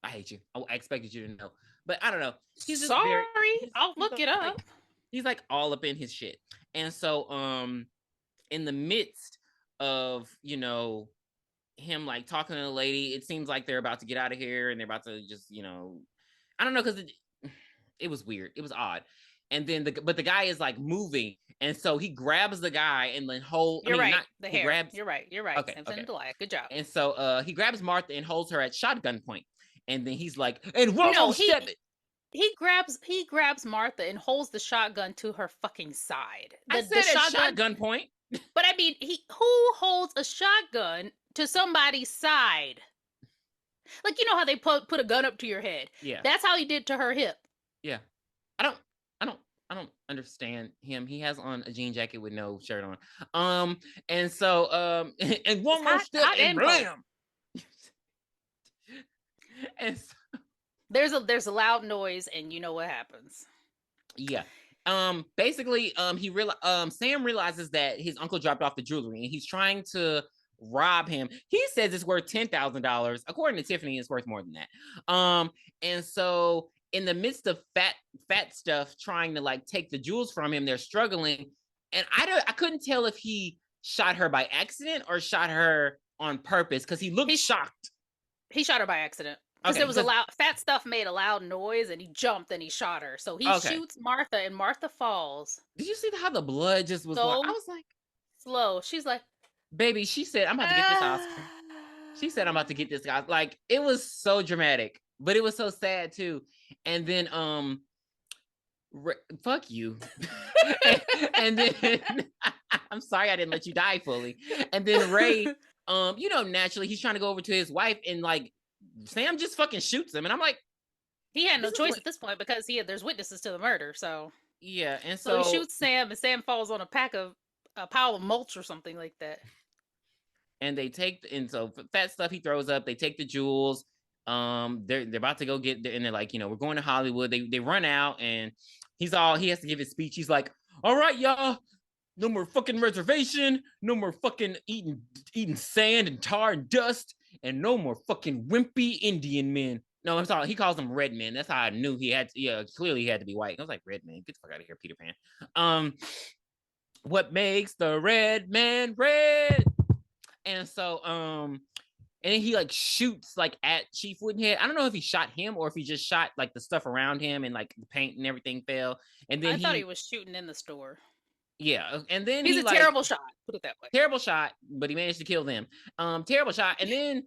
I hate you. I expected you to know, but I don't know. He's just I'll look it up. Like, he's like all up in his shit. And so, in the midst of, him like talking to the lady, it seems like they're about to get out of here and they're about to just, I don't know, because it was weird. It was odd. And then the guy is like moving, and so he grabs the guy and then You're right. You're right. Okay, Samson and Delilah. Good job. And so he grabs Martha and holds her at shotgun point, and then he's like, and one more step. He grabs Martha and holds the shotgun to her fucking side. I said at shotgun point. But I mean, who holds a shotgun to somebody's side? Like, you know how they put a gun up to your head? Yeah. That's how he did to her hip. Yeah. I don't I don't I don't understand him. He has on a jean jacket with no shirt on. And so and It's one more hot, step hot and and cold. blam. And so, There's a loud noise, and you know what happens. yeah. Basically, Sam realizes that his uncle dropped off the jewelry and he's trying to rob him. He says it's worth $10,000. According to Tiffany, it's worth more than that. And so in the midst of fat stuff trying to like take the jewels from him, they're struggling. And I couldn't tell if he shot her by accident or shot her on purpose because he looked He shocked. he shot her by accident because Okay, there was a because loud fat stuff made a loud noise, and he jumped and he shot her. So he okay. shoots Martha, and Martha falls Did you see how the blood just was like? I so was like, slow. She's like, baby, she said, I'm about to get this Oscar. ah. She said, I'm about to get this guy. Like, it was so dramatic, but it was so sad too. And then, fuck you. and then, I'm sorry I didn't let you die fully. And then Ray, naturally he's trying to go over to his wife and like, Sam just fucking shoots him. And I'm like, He had no this is choice what, at this point because there's witnesses to the murder. So yeah. And he so, shoots Sam, and Sam falls on a pile of mulch or something like that. and so fat stuff he throws up, they take the jewels. They're about to go get there, and they're like, we're going to Hollywood. They run out, and he has to give his speech. He's like, all right, y'all, no more fucking reservation, no more fucking eating sand and tar and dust, and no more fucking wimpy Indian men. No, I'm sorry, he calls them red men. That's how I knew he had to, clearly he had to be white. I was like, red man, get the fuck out of here, Peter Pan. What makes the red man red? And so, and then he like shoots like at Chief Woodn'head. I don't know if he shot him or if he just shot like the stuff around him and like the paint and everything fell. And then I thought he was shooting in the store. yeah, and then He's he a like terrible shot. Put it that way. terrible shot, but he managed to kill them. Terrible shot. And then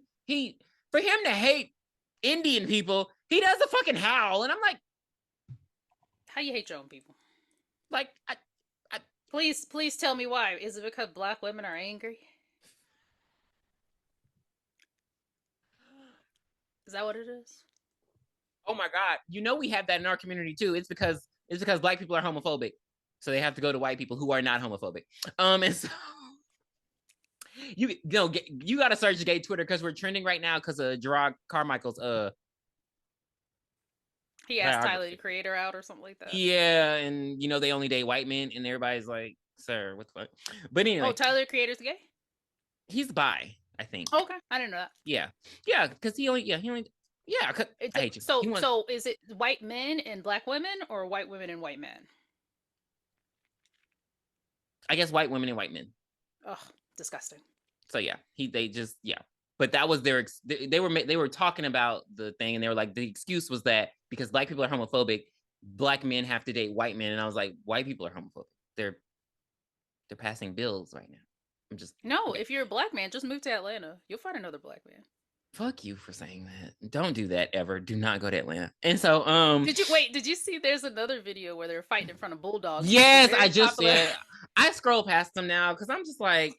for him to hate Indian people, he does a fucking howl, and I'm like, How you hate your own people? like, Please tell me why. Is it because black women are angry? Is that what it is? oh my god, we have that in our community too. It's because black people are homophobic, so they have to go to white people who are not homophobic. And so you got to search gay Twitter because we're trending right now because of Gerard Carmichael's He asked Tyler the Creator out or something like that. Yeah, and they only date white men, and everybody's like, "Sir, what the fuck?" But anyway, Tyler the Creator's gay. He's bi, I think. Okay, I didn't know that. Yeah, because he only. I hate you. So is it white men and black women, or white women and white men? I guess white women and white men. Ugh, disgusting. So yeah, but that was they were talking about the thing, and they were like, the excuse was that because black people are homophobic, black men have to date white men, and I was like, white people are homophobic. They're passing bills right now. I'm just okay. If you're a black man, just move to Atlanta. You'll find another black man. Fuck you for saying that. Don't do that ever. Do not go to Atlanta. And so, Did you see? There's another video where they're fighting in front of bulldogs. Yes, I just said. I scroll past them now because I'm just like,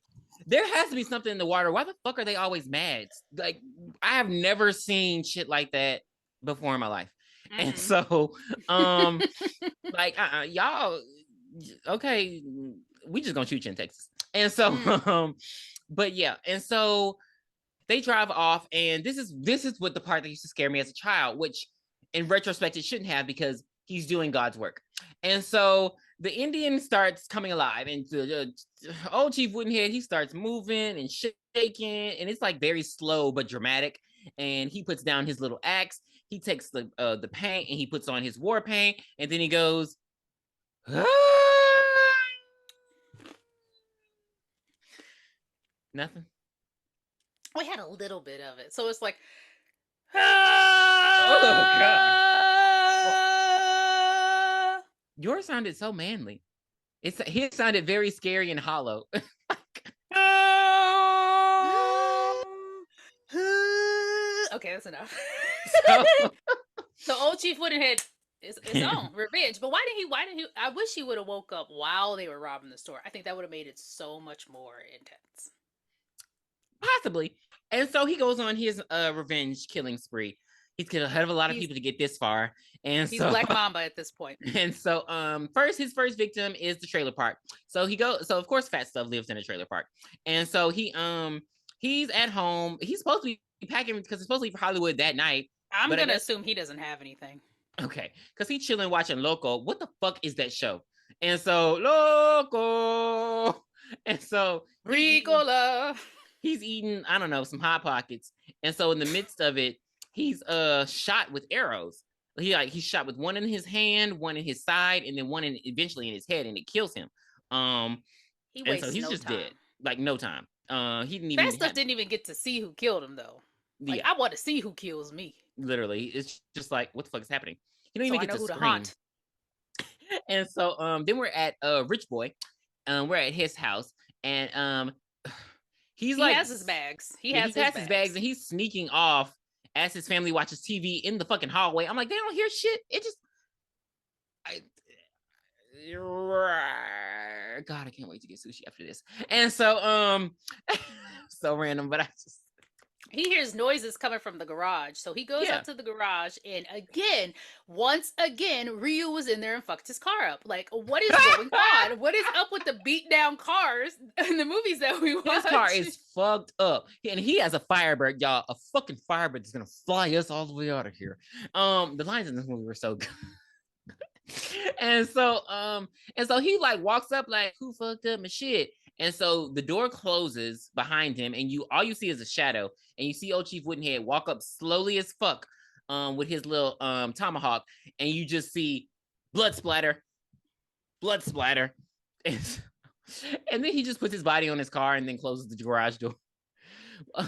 there has to be something in the water. Why the fuck are they always mad? Like, I have never seen shit like that before in my life. Mm-hmm. And so, like, y'all, okay, we just gonna shoot you in Texas. And so, but yeah, and so they drive off, and this is what the part that used to scare me as a child, which in retrospect it shouldn't have, because he's doing God's work. And so the Indian starts coming alive, and old Chief Woodn'head, he starts moving and shaking, and it's like very slow but dramatic. And he puts down his little axe, he takes the paint, and he puts on his war paint, and then he goes, ah! Nothing. We had a little bit of it, so it's like, oh god, yours sounded so manly. His sounded very scary and hollow. Okay, that's enough. So old Chief Woodn'head is on revenge, but why didn't he? I wish he would have woke up while they were robbing the store. I think that would have made it so much more intense. Possibly. And so he goes on his revenge killing spree. He's killed a hell of a lot of He's people to get this far. And he's so Black Mamba at this point. and so first his first victim is the trailer park. So of course Fat Stuff lives in a trailer park. And so he's at home. He's supposed to be packing because it's supposed to be for Hollywood that night. I'm But I gonna guess assume he doesn't have anything. okay, because he's chilling watching Loco. What the fuck is that show? And so Loco. And so Ricola. he's eating, I don't know, some hot pockets. And so in the midst of it, he's shot with arrows. He's shot with one in his hand, one in his side, and then one eventually in his head, and it kills him. He And so wastes he's no just time. dead. Like no time. He didn't Fast even Stuff didn't even get to see who killed him though. Like yeah, I want to see who kills me, literally. It's just like, what the fuck is happening? He don't so even I get know to who to scream. haunt. And so then we're at Rich Boy. We're at his house, and he's He like, has his bags. He yeah, he has his passes bags bags. and he's sneaking off as his family watches TV in the fucking hallway. I'm like, they don't hear shit. It just, I, God, I can't wait to get sushi after this. And so, so random, but I just, He hears noises coming from the garage, so he goes yeah. up to the garage, and once again, Ryu was in there and fucked his car up. Like, what is going on? What is up with the beat down cars in the movies that we watch? His car is fucked up, and he has a Firebird, y'all. A fucking Firebird that's gonna fly us all the way out of here. The lines in this movie were so good. and so he like walks up like, who fucked up my shit? And so the door closes behind him, and all you see is a shadow, and you see old Chief Woodn'head walk up slowly as fuck, with his little tomahawk, and you just see blood splatter, and, and then he just puts his body on his car and then closes the garage door.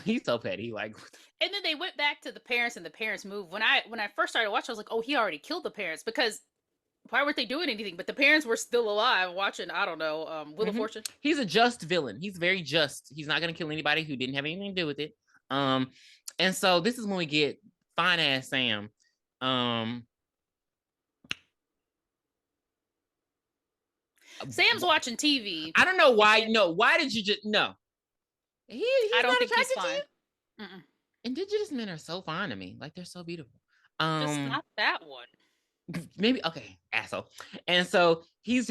He's so petty, like. And then they went back to the parents, and the parents moved. When I first started watching, I was like, oh, he already killed the parents, because why weren't they doing anything? But the parents were still alive watching, I don't know, Wheel of Fortune. He's a just villain. He's very just. He's not going to kill anybody who didn't have anything to do with it. And so this is when we get fine ass Sam. Sam's watching TV. I don't know why. No, why did you just no? He's I don't not think he's attracted to fine. you. Mm-mm. Indigenous men are so fine to me. Like they're so beautiful. Just not that one. Maybe okay, asshole. And so he's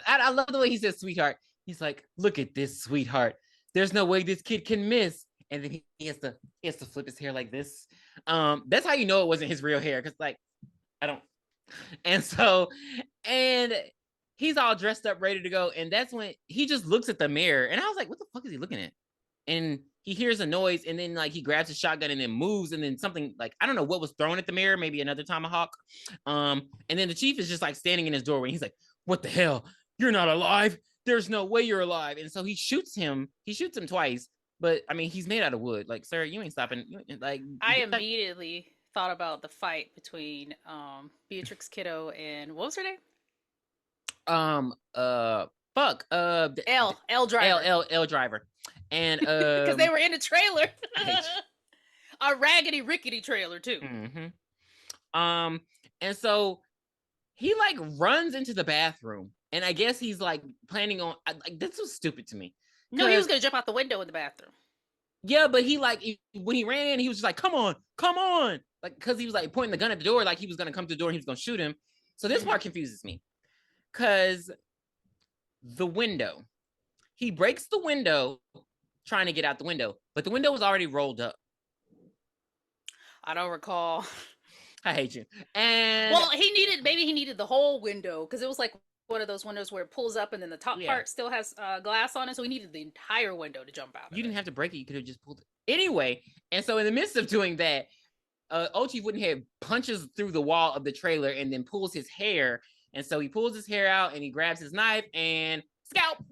I love the way he says sweetheart. He's like, look at this sweetheart. There's no way this kid can miss. And then he has to flip his hair like this. That's how you know it wasn't his real hair, because like I don't. And so and he's all dressed up, ready to go. And that's when he just looks at the mirror. And I was like, what the fuck is he looking at? And he hears a noise, and then like he grabs his shotgun and then moves, and then something like I don't know what was thrown at the mirror, maybe another tomahawk. And then the chief is just like standing in his doorway. He's like, "What the hell? You're not alive. There's no way you're alive." And so he shoots him. He shoots him twice, but I mean he's made out of wood. Like, sir, you ain't stopping. Like, I immediately thought about the fight between Beatrix Kiddo and what was her name? Fuck. L Driver. L Driver. And because they were in a trailer. A raggedy rickety trailer too. And so he like runs into the bathroom, and I guess he's like planning on like this was stupid to me. No, he was gonna jump out the window in the bathroom. Yeah, but he like when he ran in, he was just like, come on, like because he was like pointing the gun at the door, like he was gonna come to the door and he was gonna shoot him. So this part confuses me, because the window, he breaks the window trying to get out the window, but the window was already rolled up. I don't recall. I hate you. And well, maybe he needed the whole window, because it was like one of those windows where it pulls up and then the top part still has glass on it, so he needed the entire window to jump out. You didn't have to break it; you could have just pulled it anyway. And so, in the midst of doing that, old Chief Woodn'head punches through the wall of the trailer and then pulls his hair. And so he pulls his hair out and he grabs his knife and scalp.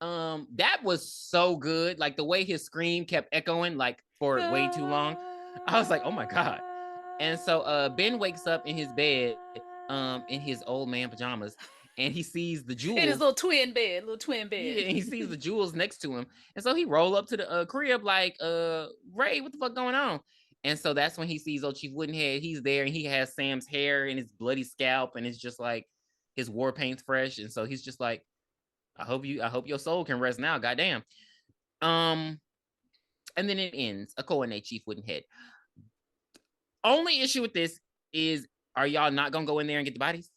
That was so good. Like the way his scream kept echoing like for way too long. I was like, oh my God. And so Ben wakes up in his bed, in his old man pajamas, and he sees the jewels. In his little twin bed. Yeah, and he sees the jewels next to him. And so he roll up to the crib like, Ray, what the fuck going on? And so that's when he sees old Chief Woodn'head. He's there, and he has Sam's hair and his bloody scalp, and it's just like his war paint's fresh. And so he's just like, I hope your soul can rest now, goddamn. and then it ends. A Koine Chief Woodn'head. Only issue with this is, are y'all not gonna go in there and get the bodies?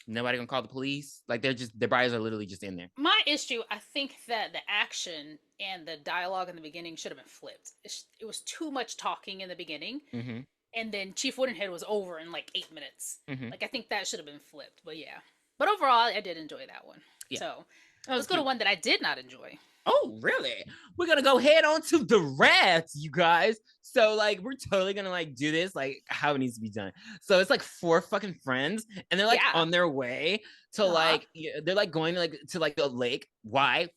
Nobody gonna call the police? Like, they're just, their bodies are literally just in there. My issue, I think that the action and the dialogue in the beginning should have been flipped. It was too much talking in the beginning, Mm-hmm. and then Chief Woodenhead was over in like 8 minutes. Mm-hmm. Like I think that should have been flipped. But yeah. But overall, I did enjoy that one. Yeah, So that was let's go to cute. one that I did not enjoy. Oh, really? We're gonna go head on to the Raft, you guys. So, like, we're totally gonna like do this like how it needs to be done. So it's like four fucking friends, and they're like Yeah. on their way to Uh-huh. like they're like going to like a lake. Why?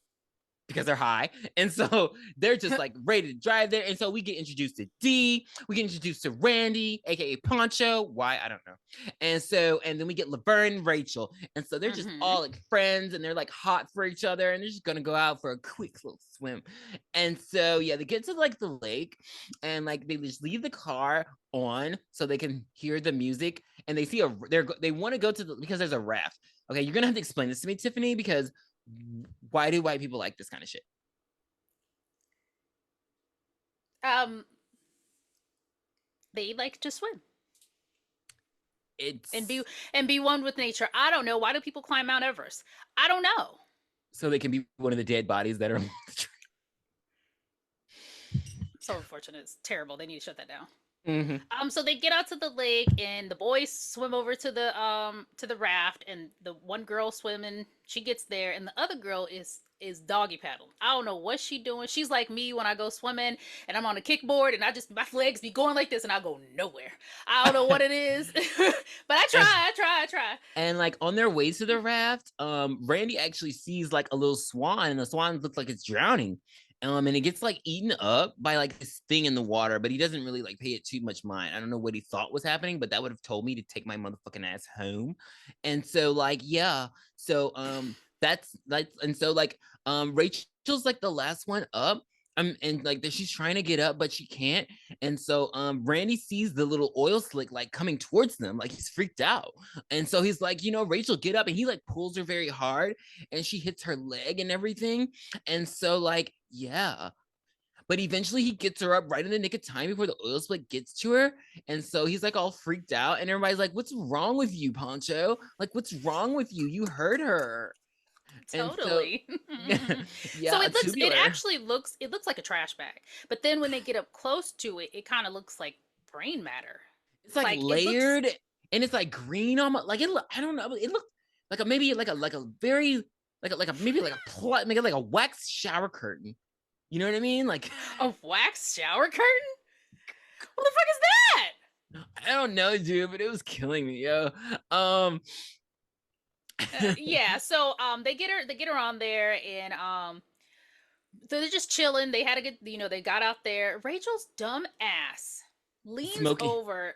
Because they're high. And so they're just like ready to drive there. And so we get introduced to D, we get introduced to Randy, aka Poncho. Why? I don't know. And then we get Laverne and Rachel. And so they're just Mm-hmm. all like friends and they're like hot for each other and they're just gonna go out for a quick little swim. And so yeah, they get to like the lake and like they just leave the car on so they can hear the music and they see they want to go to because there's a raft. Okay, you're gonna have to explain this to me, Tiffany, because why do white people like this kind of shit? Um, they like to swim and It's be one with nature. I don't know. Why do people climb Mount Everest? I don't know. so they can be one of the dead bodies that are on the tree. So unfortunate. It's terrible. They need to shut that down. Mm-hmm. So they get out to the lake and the boys swim over to the raft and the one girl swimming, she gets there and the other girl is doggy paddling. I don't know what she doing. She's like me when I go swimming and I'm on a kickboard and I just my legs be going like this and I go nowhere. I don't know what it is. But I try. And like on their way to the raft, Randy actually sees like a little swan, and the swan looks like it's drowning. And it gets like eaten up by like this thing in the water, but he doesn't really like pay it too much mind. I don't know what he thought was happening, but that would have told me to take my motherfucking ass home. And so like yeah, so that's like and so like Rachel's like the last one up. And like she's trying to get up, but she can't. And so Randy sees the little oil slick like coming towards them, like he's freaked out. And so he's like, Rachel, get up. And he like pulls her very hard and she hits her leg and everything. And so, like, yeah. But eventually he gets her up right in the nick of time before the oil slick gets to her. And so he's like all freaked out. And everybody's like, what's wrong with you, Poncho? Like, what's wrong with you? You hurt her. And so, Totally. So yeah, it tubular. actually looks like a trash bag. But then when they get up close to it, it kind of looks like brain matter. It's like Like it looks layered and it's like green almost. Like I don't know. It looked like a maybe like a very like a maybe like a make it like a wax shower curtain. You know what I mean? Like a wax shower curtain? What the fuck is that? I don't know, dude, but it was killing me, yo. Um, Yeah, so they get her on there and so they're just chilling. They had a good they got out there. Rachel's dumb ass leans Smoky. over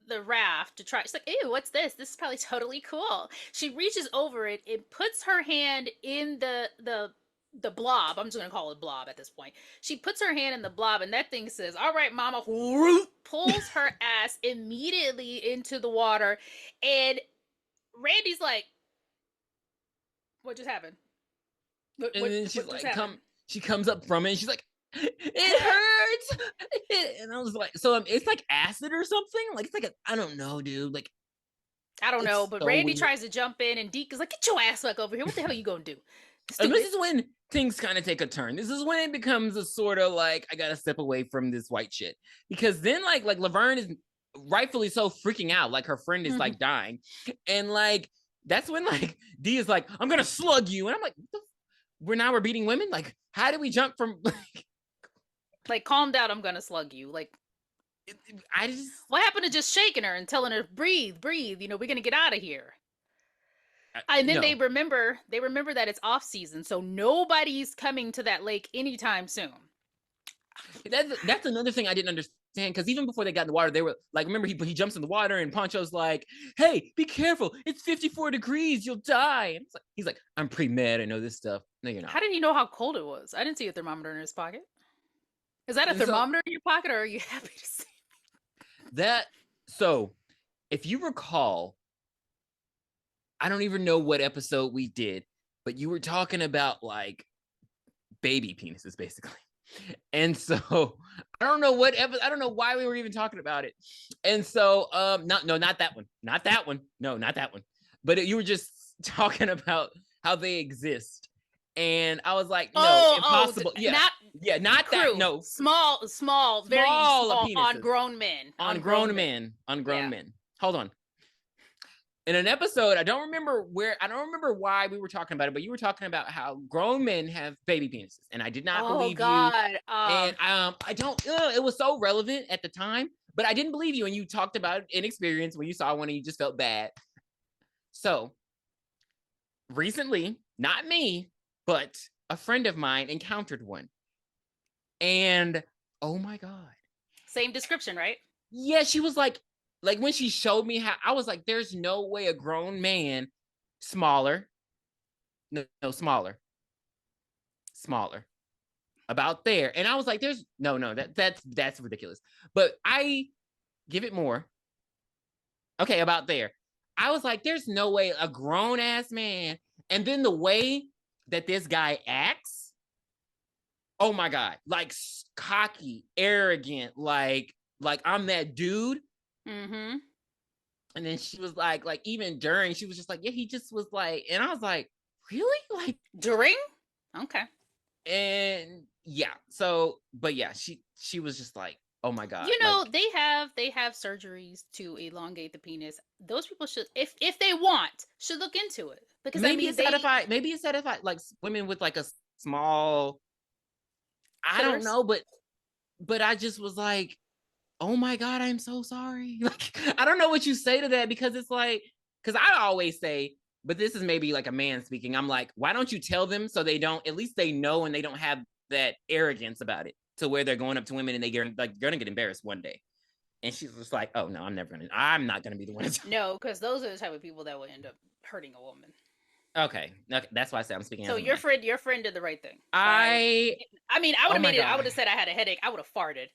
the raft to try. She's like, "Ew, what's this? This is probably totally cool." She reaches over it and puts her hand in the blob. I'm just gonna call it blob at this point. She puts her hand in the blob, and that thing says, "All right, Mama," pulls her ass immediately into the water, and Randy's like, "What just happened? And then she's What just like, happened?" she comes up from it and she's like, it hurts. And I was like, so it's like acid or something? Like it's like I don't know, dude. Like I don't know, it's but so Randy weird. tries to jump in, and Deke is like, "Get your ass back over here! What the hell are you gonna do? And this Stupid!" is when things kind of take a turn. This is when it becomes a sort of like I gotta step away from this white shit because then like Laverne is rightfully so freaking out, like her friend is like dying, and like that's when like D is like I'm gonna slug you, and I'm like we're beating women. Like how did we jump from? Like, calm down, I'm gonna slug you. Like, I just what happened to just shaking her and telling her, breathe, breathe, we're gonna get out of here. And then no. they remember that it's off season, so nobody's coming to that lake anytime soon. That's another thing I didn't understand because even before they got in the water, they were like, remember he jumps in the water and Poncho's like, "Hey, be careful! It's 54 degrees, you'll die." And he's like, "I'm pretty mad. I know this stuff." No, you're not. How did he know how cold it was? I didn't see a thermometer in his pocket. Is that a And so thermometer in your pocket, or are you happy to see? that so if you recall, I don't even know what episode we did, but you were talking about like baby penises, basically. And so I don't know what I don't know why we were even talking about it. And so not that one. Not that one. No, not that one. But you were just talking about how they exist. And I was like, no, impossible. Yeah. not Yeah, not that. crew. No. Small, very Small small on penises grown men. on On grown grown men. men. On grown Yeah. men. Hold on. In an episode, I don't remember why we were talking about it, but you were talking about how grown men have baby penises, and I did not Oh believe you. God. And I don't. It was so relevant at the time, but I didn't believe you, and you talked about inexperience when you saw one, and you just felt bad. So recently, not me, but a friend of mine encountered one, and oh my god, Same description, right? yeah, she was like when she showed me how, I was like, there's no way a grown man, smaller, no, smaller, about there. And I was like, there's no, that's ridiculous. But I give it more. Okay, about there. I was like, there's no way a grown ass man. And then the way that this guy acts, oh my god, like cocky, arrogant, like I'm that dude. Mm-hmm. And then she was like even during, she was just like, yeah, he just was like, and I was like, really? Like During? Okay. and yeah, so but yeah, she was just like, oh my god, You know, like they have surgeries to elongate the penis. Those people should, if they want, should look into it. Because I maybe mean it's they satisfied, like women with like a small, I don't clitoris. know, but I just was like, oh my god, I'm so sorry. Like I don't know what you say to that, because it's like, because I always say, but this is maybe like a man speaking, I'm like, why don't you tell them so they don't, at least they know, and they don't have that arrogance about it to where they're going up to women and they're like gonna get embarrassed one day. And she's just like, oh no, I'm not gonna be the one to No, because those are the type of people that will end up hurting a woman. okay, that's why I say I'm speaking So as a man. your friend did the right thing by. I I mean, I would Oh have my made it. I god. would have said I had a headache. I would have farted,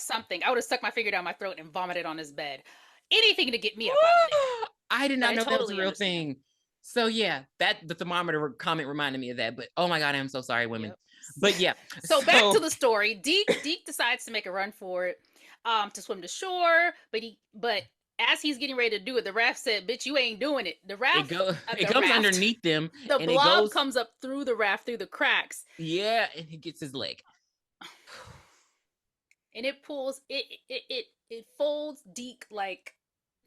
something. I would have stuck my finger down my throat and vomited on his bed. Anything to get me up out of there. I did But not I know that was a totally real understand. thing. So yeah, that the thermometer comment reminded me of that. But oh my god, I am so sorry, women. Yep. But yeah, So back to so the story. Deke decides to make a run for it, to swim to shore. But as he's getting ready to do it, the raft said, "Bitch, you ain't doing it." it The comes raft, underneath them, the and it blob goes, comes up through the raft through the cracks, yeah, and he gets his leg. and it pulls it folds Deke like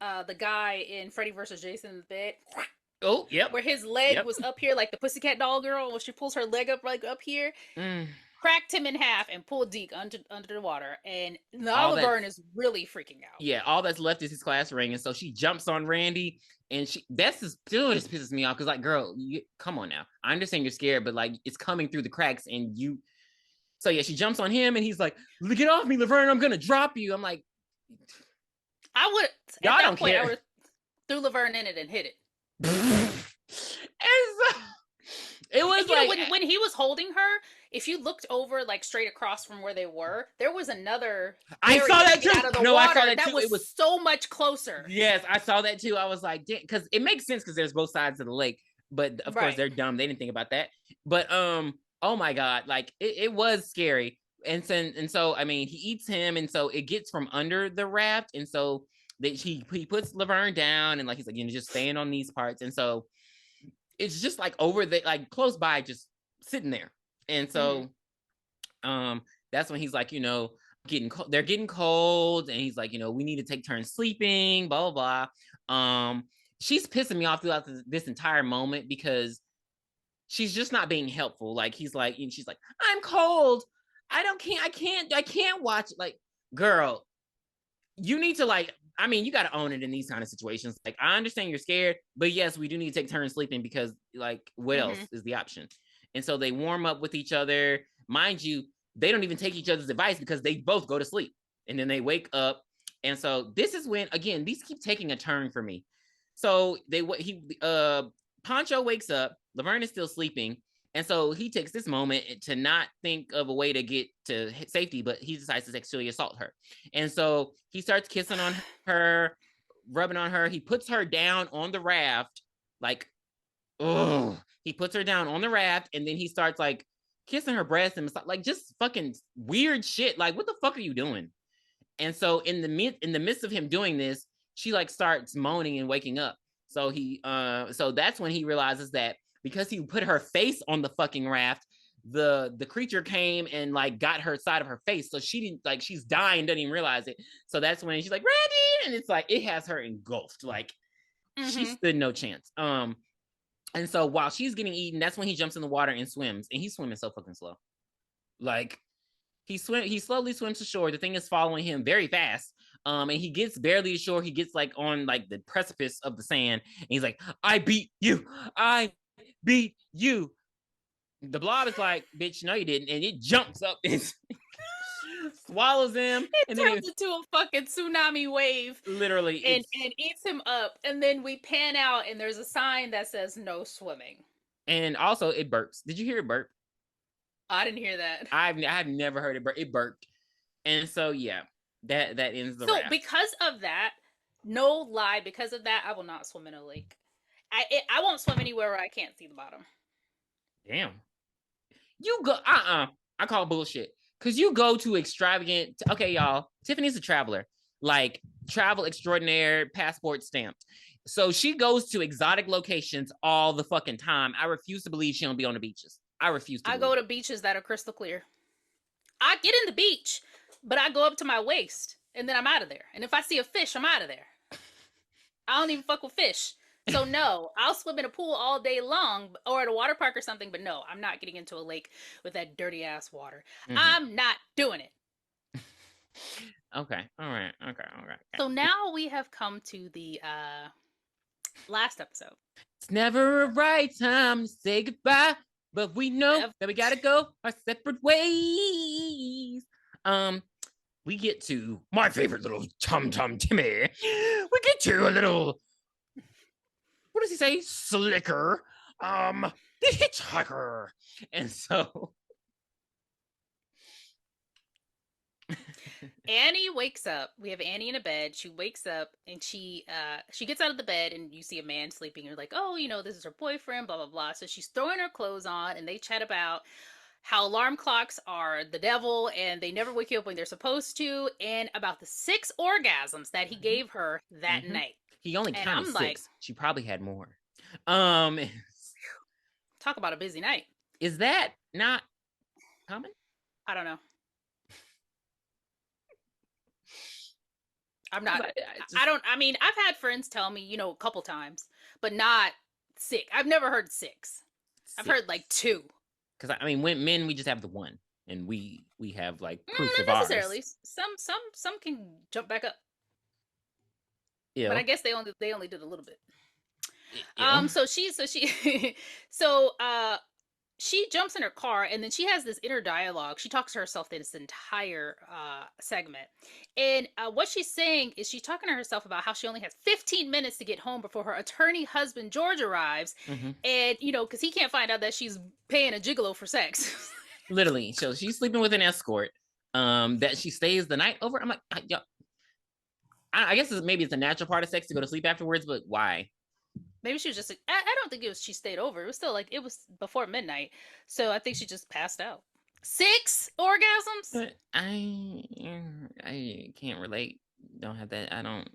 the guy in Freddy versus Jason's bed, Oh, yep, where his leg yep. was up here like the pussycat doll girl when she pulls her leg up like up here, Mm, cracked him in half and pulled Deke under the water. And now all that, Laverne is really freaking out. yeah, all that's left is his class ring, and so she jumps on Randy, and that's just still just pisses me off, because like, girl, come on now. I understand you're scared, but like it's coming through the cracks, and you. So yeah, she jumps on him, and he's like, "Get off me, Laverne! I'm gonna drop you." I'm like, I would at y'all that don't point I care. would have threw Laverne in it and hit it. And so, it was And you know like, when he was holding her, if you looked over like straight across from where they were, there was another I saw area to that get too. out of the No, I water saw that that too. It was was, so much closer. yes, I saw that too. I was like, because it makes sense, because there's both sides of the lake. But of course, Right. they're dumb. They didn't think about that. But oh my god, like it was scary. And so I mean, he eats him, and so it gets from under the raft, and so that he puts Laverne down, and like he's like, just stand on these parts, and so it's just like over the, like close by, just sitting there. And Mm-hmm. so that's when he's like, they're getting cold, and he's like, we need to take turns sleeping, blah blah blah. She's pissing me off throughout this entire moment, because she's just not being helpful. Like he's like, and she's like, I'm cold, I can't watch it. Like, girl, you need to, like, I mean, you got to own it in these kind of situations. Like, I understand you're scared, but yes, we do need to take turns sleeping, because like, what else Mm-hmm. is the option? And so they warm up with each other. Mind you, they don't even take each other's advice, because they both go to sleep, and then they wake up. And so this is when, again, these keep taking a turn for me. So Poncho wakes up, Laverne is still sleeping, and so he takes this moment to not think of a way to get to safety, but he decides to sexually assault her. And so he starts kissing on her, rubbing on her. He puts her down on the raft, like, oh, he puts her down on the raft, and then he starts like kissing her breast and like just fucking weird shit. Like, what the fuck are you doing? And so in the midst of him doing this, she like starts moaning and waking up. So so that's when he realizes that because he put her face on the fucking raft, the creature came and like got her side of her face. So she didn't, like, she's dying, doesn't even realize it. So that's when she's like, Randy, and it's like it has her engulfed. Like she stood no chance. And so while she's getting eaten, that's when he jumps in the water and swims. And he's swimming so fucking slow. Like he slowly swims to shore. The thing is following him very fast. And he gets barely to shore. He gets like on like the precipice of the sand. And he's like, I beat you. I beat you. The blob is like, bitch, no, you didn't. And it jumps up and swallows him. It And then turns into a fucking tsunami wave literally and it's eats him up. And then we pan out and there's a sign that says no swimming. and also it burps. Did you hear it burp? I didn't hear that. I've never heard it burp. It burped. And so yeah, that ends the So raft. because of that, no lie, because of that, I will not swim in a lake. I won't swim anywhere where I can't see the bottom. Damn. You go I call bullshit. Cause you go to extravagant. Okay, y'all. Tiffany's a traveler, like travel extraordinaire, passport stamped. So she goes to exotic locations all the fucking time. I refuse to believe she don't be on the beaches. I refuse to. I go to beaches that are crystal clear. I get in the beach, but I go up to my waist and then I'm out of there. And if I see a fish, I'm out of there. I don't even fuck with fish. So no, I'll swim in a pool all day long or at a water park or something, but no, I'm not getting into a lake with that dirty ass water. Mm-hmm. I'm not doing it. Okay. All right. Okay. So now we have come to the last episode. It's never a right time to say goodbye, but we know that we gotta go our separate ways. We get to my favorite little Tum Tum Timmy. We get to a little, what does he say? Slicker. The Hitchhiker. And so Annie wakes up. We have Annie in a bed. She wakes up and she gets out of the bed and you see a man sleeping. You're like, oh, you know, this is her boyfriend, blah, blah, blah. So she's throwing her clothes on and they chat about how alarm clocks are the devil and they never wake you up when they're supposed to, and about the 6 orgasms that he gave her that night. He only counted 6. Like, she probably had more. Talk about a busy night. Is that not common? I don't know. I'm not. I mean, I've had friends tell me, you know, a couple times, but not 6. I've never heard 6. I've heard like 2. Because I mean, when men, we just have the 1, and we have like proof of not necessarily. Some can jump back up. Yeah. But I guess they only did a little bit. Yeah. So she jumps in her car and then she has this inner dialogue. She talks to herself this entire segment. And what she's saying is she's talking to herself about how she only has 15 minutes to get home before her attorney husband, George, arrives. Mm-hmm. And, you know, because he can't find out that she's paying a gigolo for sex. Literally. So she's sleeping with an escort that she stays the night over. I'm like, I guess maybe it's a natural part of sex to go to sleep afterwards, but why? Maybe she was just like, I don't think it was she stayed over. It was still like, it was before midnight. So I think she just passed out. 6 orgasms? But I can't relate. Don't have that. I don't.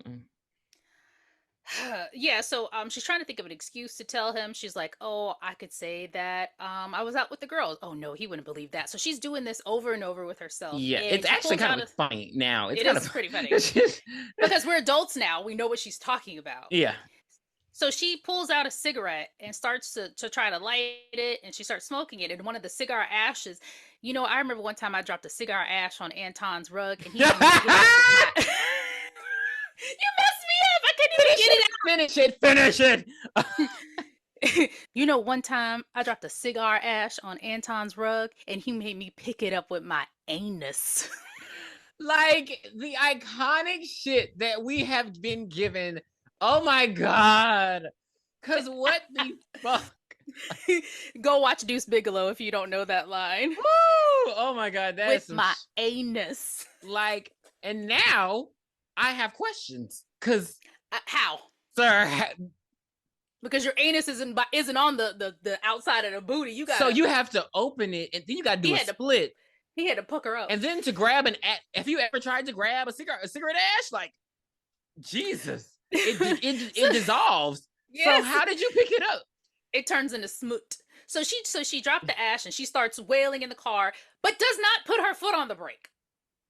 Yeah, so she's trying to think of an excuse to tell him. She's like, oh, I could say that I was out with the girls. Oh no, he wouldn't believe that. So she's doing this over and over with herself. Yeah, it's actually kind of funny now. It is pretty funny. Because we're adults now. We know what she's talking about. Yeah. So she pulls out a cigarette and starts to try to light it, and she starts smoking it. And one of the cigar ashes, you know, I remember one time I dropped a cigar ash on Anton's rug, and he you messed me up. I couldn't even get it out. Finish it. You know, one time I dropped a cigar ash on Anton's rug, and he made me pick it up with my anus. Like the iconic shit that we have been given. Oh my God. Because what the fuck? Go watch Deuce Bigalow if you don't know that line. Woo! Oh my God. That with my anus. Like, and now I have questions. Because. How? Sir, because your anus isn't on the outside of the booty. You So gotta. you have to open it, and then you got to He do a had to split, he had to pucker her up. and then to grab an. Have you ever tried to grab a cigarette ash? Like Jesus, So, it dissolves. So yes, how did you pick it up? it turns into smoot. So she dropped the ash and she starts wailing in the car, but does not put her foot on the brake.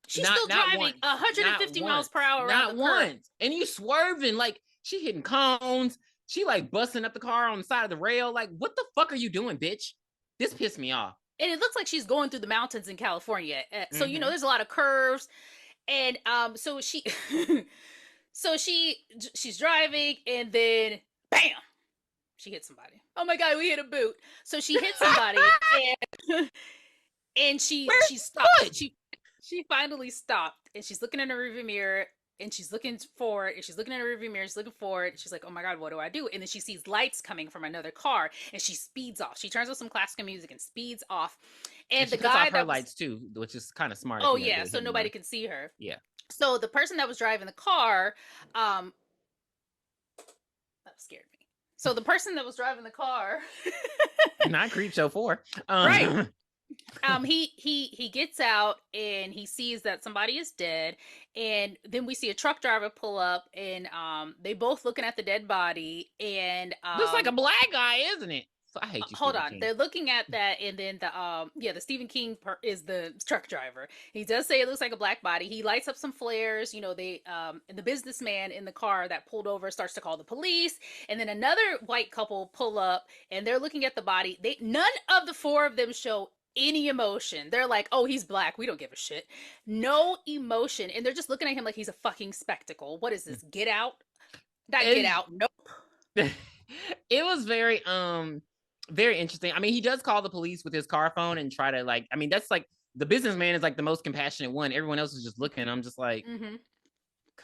She's still Not driving once, 150 miles per hour around the not curve. once. And you swerving like she hitting cones. She like busting up the car on the side of the rail. Like, what the fuck are you doing, bitch? This pissed me off. And it looks like she's going through the mountains in California. So Mm-hmm. there's a lot of curves, and so she, so she's driving, and then bam, she hit somebody. Oh my god, we hit a boot. So she hit somebody, and and Where's she the stopped. foot? She finally stopped, and she's looking in the rearview mirror, and she's looking forward, and she's looking in the rearview mirror, she's looking forward. She's like, "Oh my god, what do I do?" And then she sees lights coming from another car, and she speeds off. She turns on some classical music and speeds off. And And she the cuts guy off her that was lights too, which is kind of smart if oh you're gonna yeah, do a so hit and nobody run. can see her. Yeah. So the person that was driving the car, um, that scared me. So the person that was driving the car, Not Creepshow 4. right? He gets out and he sees that somebody is dead, and then we see a truck driver pull up, and they both looking at the dead body, and Looks like a black guy, isn't it? So I hate you, hold Stephen on, King. they're looking at that, and then the Stephen King is the truck driver. He does say it looks like a black body. He lights up some flares. They and the businessman in the car that pulled over starts to call the police, and then another white couple pull up, and they're looking at the body. None of the four of them show any emotion. They're like, "Oh, he's black. We don't give a shit." No emotion, and they're just looking at him like he's a fucking spectacle. What is this? Get out? Not get And out. Nope. it was very interesting. I mean, he does call the police with his car phone and try to like. I mean, that's like the businessman is like the most compassionate one. Everyone else is just looking. I'm just like, Mm-hmm.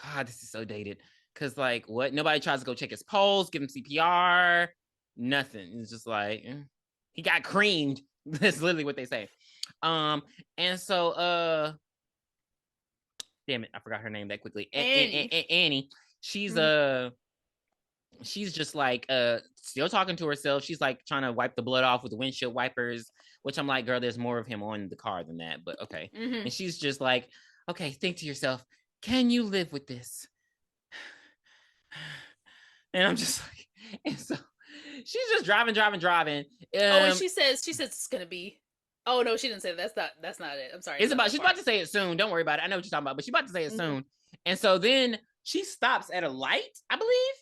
God, this is so dated. Cause like, what? Nobody tries to go check his pulse, give him CPR. Nothing. It's just like he got creamed. That's literally what they say. And so damn it, I forgot her name that quickly. Annie. Annie. She's Mm-hmm. she's just like still talking to herself. She's like trying to wipe the blood off with the windshield wipers, which I'm like, girl, there's more of him on the car than that, but okay. Mm-hmm. And she's just like, okay, think to yourself, can you live with this? And I'm just like, and so she's just driving. Oh, and she says it's gonna be. Oh no, she didn't say that. That's not it. I'm sorry. It's It's not about that she's part. about to say it soon. Don't worry about it. I know what you're talking about, but she's about to say it Mm-hmm. soon. And so then she stops at a light, I believe.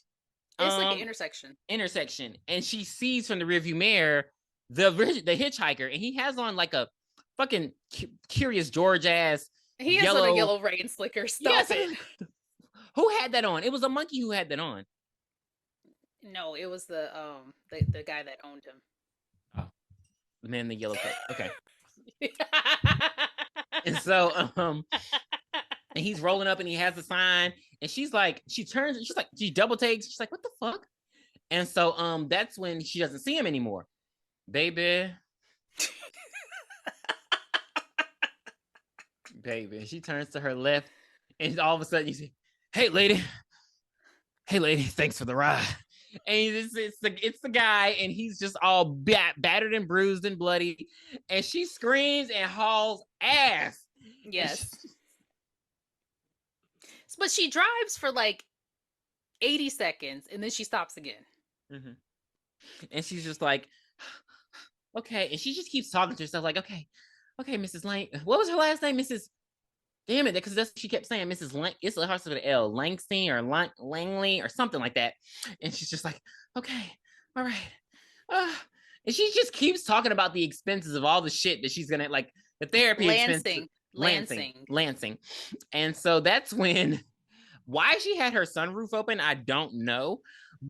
It's like an intersection. Intersection, and she sees from the rearview mirror the hitchhiker, and he has on like a fucking Curious George ass He has on a yellow. yellow rain slicker. Stop Yes, it. who had that on? It was a monkey who had that on. No, it was the guy that owned him. Oh, the man in the yellow coat. Okay, and so and he's rolling up, and he has the sign, and she's like, she double takes. She's like, what the fuck? And so that's when she doesn't see him anymore, baby. Baby. She turns to her left, and all of a sudden you see, hey lady, thanks for the ride. And it's the guy, and he's just all battered and bruised and bloody, and she screams and hauls ass. Yes, but she drives for like 80 seconds and then she stops again. Mm-hmm. And she's just like, okay, and she just keeps talking to herself like, okay, Mrs. Lang. What was her last name, Mrs. Damn it, because that's what she kept saying, Mrs. Lang. It's a hard with an L, Langston or Langley or something like that. And she's just like, okay, all right. And she just keeps talking about the expenses of all the shit that she's gonna like the therapy expenses. Lansing. And so that's when why she had her sunroof open, I don't know.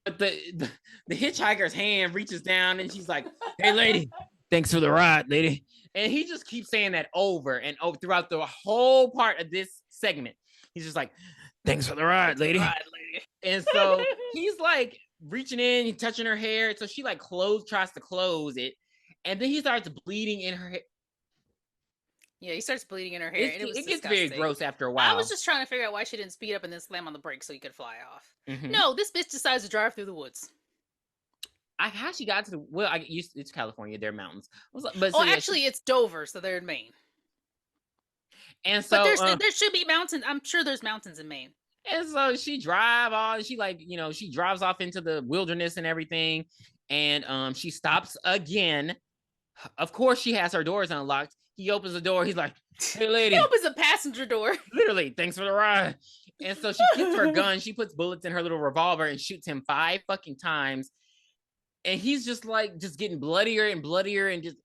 But the hitchhiker's hand reaches down and she's like, hey lady, thanks for the ride, lady. And he just keeps saying that over and over throughout the whole part of this segment. He's just like, thanks for the ride, lady. And so he's like reaching in, touching her hair. So she like tries to close it. And then he starts bleeding in her hair. Yeah, he starts bleeding in her hair, and it was It gets disgusting. very gross after a I while. was just trying to figure out why she didn't speed up and then slam on the brakes so he could fly off. Mm-hmm. No, this bitch decides to drive through the woods. how she got to the it's California, there are mountains. But so Oh, yeah, actually, it's Dover, so they're in Maine. and But so there should be mountains. I'm sure there's mountains in Maine. and so she drive on. She like she drives off into the wilderness and everything, and she stops again. Of course, she has her doors unlocked. He opens the door. He's like, "Hey, He lady, opens the passenger door. literally, thanks for the ride." And so she gets her gun. She puts bullets in her little revolver and shoots him 5 fucking times. And he's just like just getting bloodier and bloodier and just.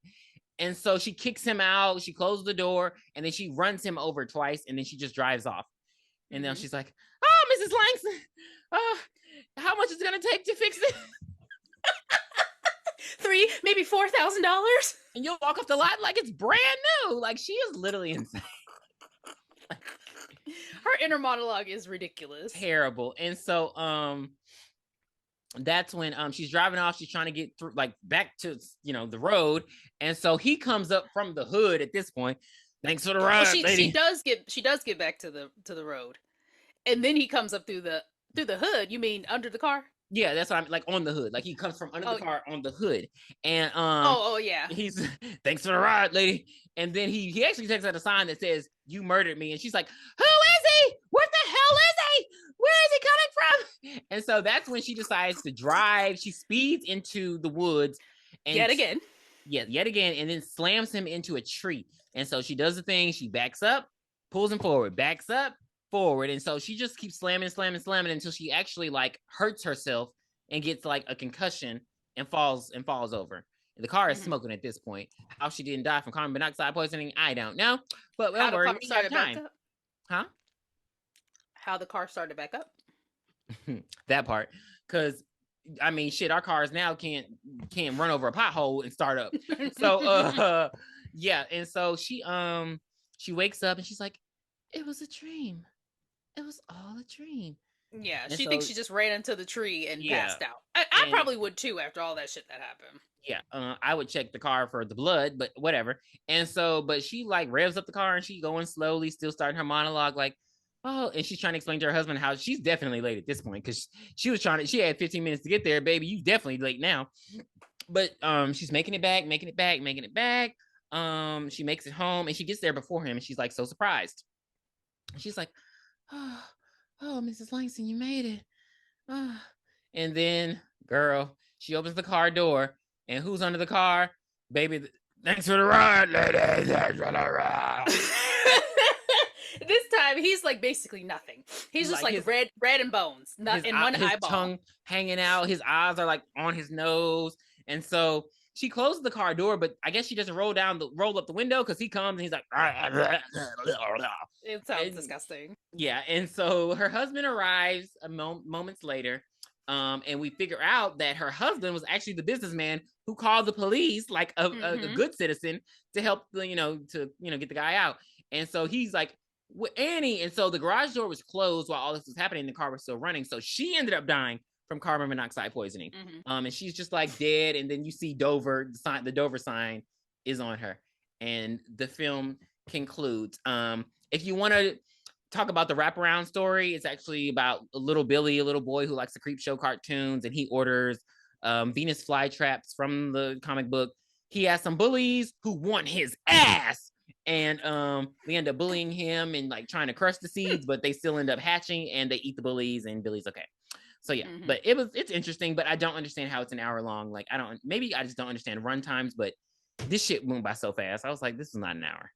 And so she kicks him out. She closes the door and then she runs him over twice and then she just drives off. And then she's like, "Oh, Mrs. Langston, how much is it gonna take to fix it?" $3, maybe $4,000. And you'll walk off the lot like it's brand new. Like she is literally insane. Her inner monologue is ridiculous. Terrible. And so that's when she's driving off. She's trying to get through, like back to the road. And so he comes up from the hood at this point. "Thanks for the ride, Well, lady." she does get back to the road, and then he comes up through the hood. You mean under the car? Yeah, that's what I'm like, on the hood. Like he comes from under the car on the hood. And Oh yeah. he's "Thanks for the ride, lady." And then he actually takes out a sign that says, "You murdered me." And she's like, "Who is he? What the hell is he? Where is he coming from?" And so that's when she decides to drive. She speeds into the woods and Yet again. Yeah, yet again, and then slams him into a tree. And so she does the thing. She backs up, pulls him forward, backs up, forward. And so she just keeps slamming until she actually like hurts herself and gets like a concussion and falls over. And the car is smoking at this point. How she didn't die from carbon monoxide poisoning, I don't know. But don't worry, we have time. Huh? How the car started back up? That part. Because I mean, shit, our cars now can't run over a pothole and start up. So yeah, and so she wakes up and she's like, "It was a dream. It was all a dream." Yeah, And she so, thinks she just ran into the tree and passed out. I and probably would too after all that shit that happened. yeah, I would check the car for the blood, but whatever. And so, but she like revs up the car and she going slowly, still starting her monologue like, "Oh," and she's trying to explain to her husband how she's definitely late at this point because she had 15 minutes to get there, baby. You definitely late now. But she's making it back. She makes it home and she gets there before him and she's like so surprised. She's like, "Oh, Mrs. Langston, you made it." And then, girl, she opens the car door and who's under the car? Baby, "Thanks for the ride, lady. Thanks for the ride." This time he's like basically nothing. He's just like red and bones, and one his eyeball. tongue hanging out. His eyes are like on his nose, and so she closes the car door, but I guess she doesn't roll up the window because he comes and he's like, it sounds disgusting. Yeah, and so her husband arrives moments later, and we figure out that her husband was actually the businessman who called the police, like a good citizen, to help get the guy out. And so he's like, "Annie," and so the garage door was closed while all this was happening. The car was still running, so she ended up dying from carbon monoxide poisoning. And she's just like dead. And then you see Dover, the Dover sign is on her, and the film concludes. If you want to talk about the wraparound story, it's actually about a little Billy, a little boy who likes the Creepshow cartoons, and he orders Venus flytraps from the comic book. He has some bullies who want his ass. And they end up bullying him and like trying to crush the seeds, but they still end up hatching and they eat the bullies and Billy's okay. So yeah, but it's interesting, but I don't understand how it's an hour long. Like maybe I just don't understand run times, but this shit went by so fast. I was like, this is not an hour.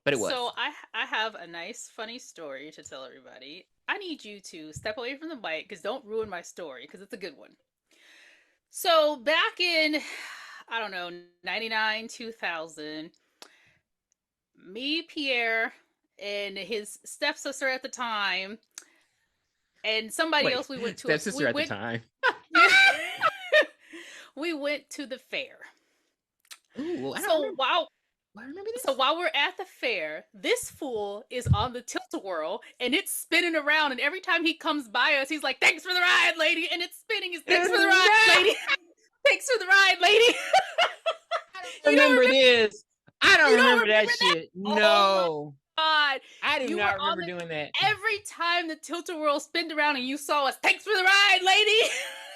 But it was. So I have a nice funny story to tell everybody. I need you to step away from the mic because don't ruin my story because it's a good one. So back in, I don't know, 99, 2000, me, Pierre, and his stepsister at the time, and somebody else we went to. Stepsister at the time. We went to the fair. Ooh, I remember this. So while we're at the fair, this fool is on the tilt-a-whirl and it's spinning around, and every time he comes by us, he's like, "Thanks for the ride, lady," and it's spinning. "Thanks for the ride, lady." "Thanks for the ride, lady." I remember this. I don't remember that shit. Oh, no. God. I do not remember doing that. Every time the tilt-a-whirl spinned around and you saw us, "Thanks for the ride, lady."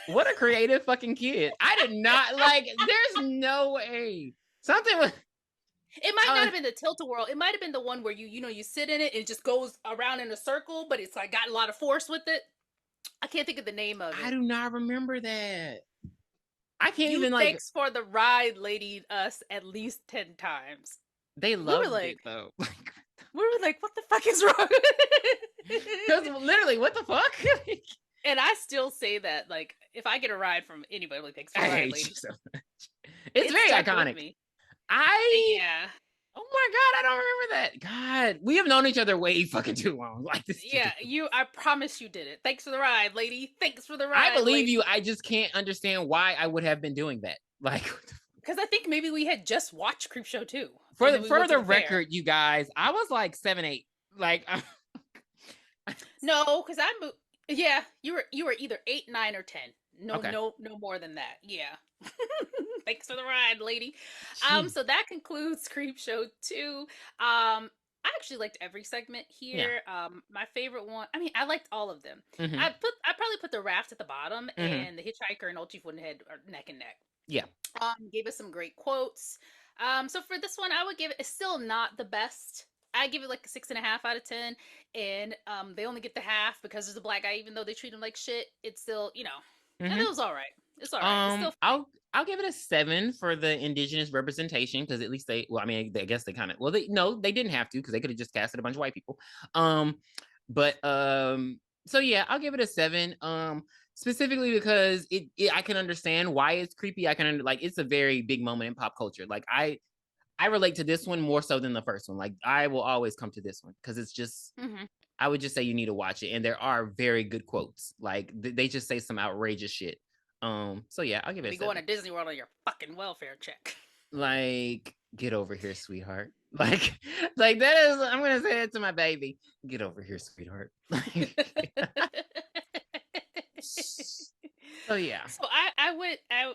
What a creative fucking kid. I did not like, there's no way. Something was, It might not uh, have been the tilt-a-whirl. It might have been the one where you sit in it and it just goes around in a circle, but it's like got a lot of force with it. I can't think of the name of I it. do not remember that. I can't You even like, thanks for the ride lady us at least 10 times. they We were loved it like, though. what the fuck is wrong? Because literally, what the fuck? And I still say that, like, if I get a ride from anybody, I'm like, thanks for I the ride, hate you lady. so much. It's It very stuck with iconic. me. I Yeah. Oh my god, I don't remember that. God, we have known each other way fucking too long. Like this is Yeah, ridiculous. I promise you did it. Thanks for the ride, lady. Thanks for the I ride, believe you. lady. I just can't understand why I would have been doing that. Like Because I think maybe we had just watched Creepshow too, for and the then we went to the fair. record, you guys, I was like 7, 8. Like No, because I moved. Yeah, you were either 8, 9, or 10. No, okay. no more than that. Yeah. Thanks for the ride, lady. Jeez. So that concludes Creepshow 2. I actually liked every segment Yeah. here. My favorite one. I mean, I liked all of them. Mm-hmm. I probably put the Raft at the bottom, Mm-hmm. and the Hitchhiker and Old Chief Woodn'head are neck and neck. Yeah. Gave us some great quotes. So for this one, I would give it. It's still not the best. I give it like a 6.5 out of 10, and they only get the half because there's a black guy. Even though they treat him like shit, it's still and it Mm-hmm. was all right. It's all right. It's still funny. I'll give it a 7 for the indigenous representation because at least they, well, I mean, I guess they kind of, well, they no, they didn't have to because they could have just casted a bunch of white people. Um, but so yeah, I'll give it a 7. Specifically because I can understand why it's creepy. I can like it's a very big moment in pop culture. Like I relate to this one more so than the first one. Like I will always come to this one because it's just Mm-hmm. I would just say you need to watch it, and there are very good quotes. Like they just say some outrageous shit. So yeah, I'll give it a Be going to 7. Disney World on your fucking welfare check. Like, get over here, sweetheart. Like that is. I'm gonna say it to my baby. Get over here, sweetheart. Like, so yeah. So I went I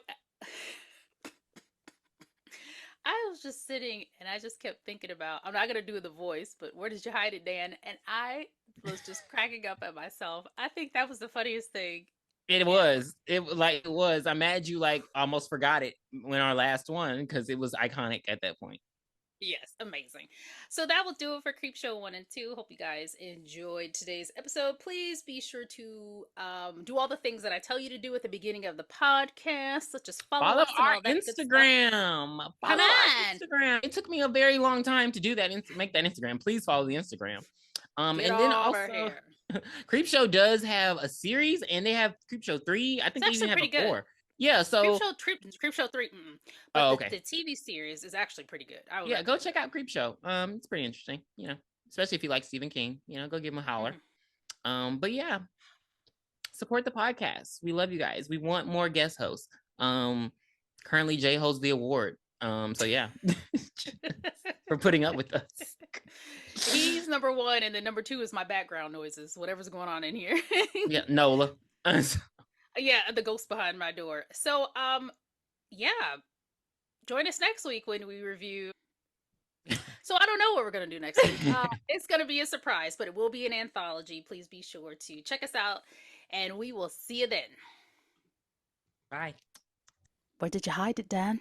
I was just sitting and I just kept thinking about, I'm not gonna do the voice, but where did you hide it, Dan? And I was just cracking up at myself. I think that was the funniest thing It ever. was. It was. I'm mad you like almost forgot it when our last one because it was iconic at that point. Yes, amazing. So that will do it for Creepshow 1 and 2. Hope you guys enjoyed today's episode. Please be sure to do all the things that I tell you to do at the beginning of the podcast, such as follow Follow us and our all that good stuff. Instagram. Come Follow our on, Instagram. It took me a very long time to do that and make that Instagram. Please follow the Instagram. get And then over also, here. Creepshow does have a series, and they have Creepshow 3. I It's think they even actually have pretty a good. 4. Yeah. So, Creepshow 3, but oh, the, okay. the TV series is actually pretty good. I would Yeah, go check recommend it. out Creepshow. It's pretty interesting. Especially if you like Stephen King. Go give him a holler. Mhm. But yeah, support the podcast. We love you guys. We want more guest hosts. Currently Jay holds the award. So yeah, for putting up with us. He's number one, and then number two is my background noises, whatever's going on in here. Yeah, Nola. Yeah, the ghost behind my door. So, yeah, join us next week when we review. So I don't know what we're gonna do next week. It's gonna be a surprise, but it will be an anthology. Please be sure to check us out, and we will see you then. Bye. Where did you hide it, Dan?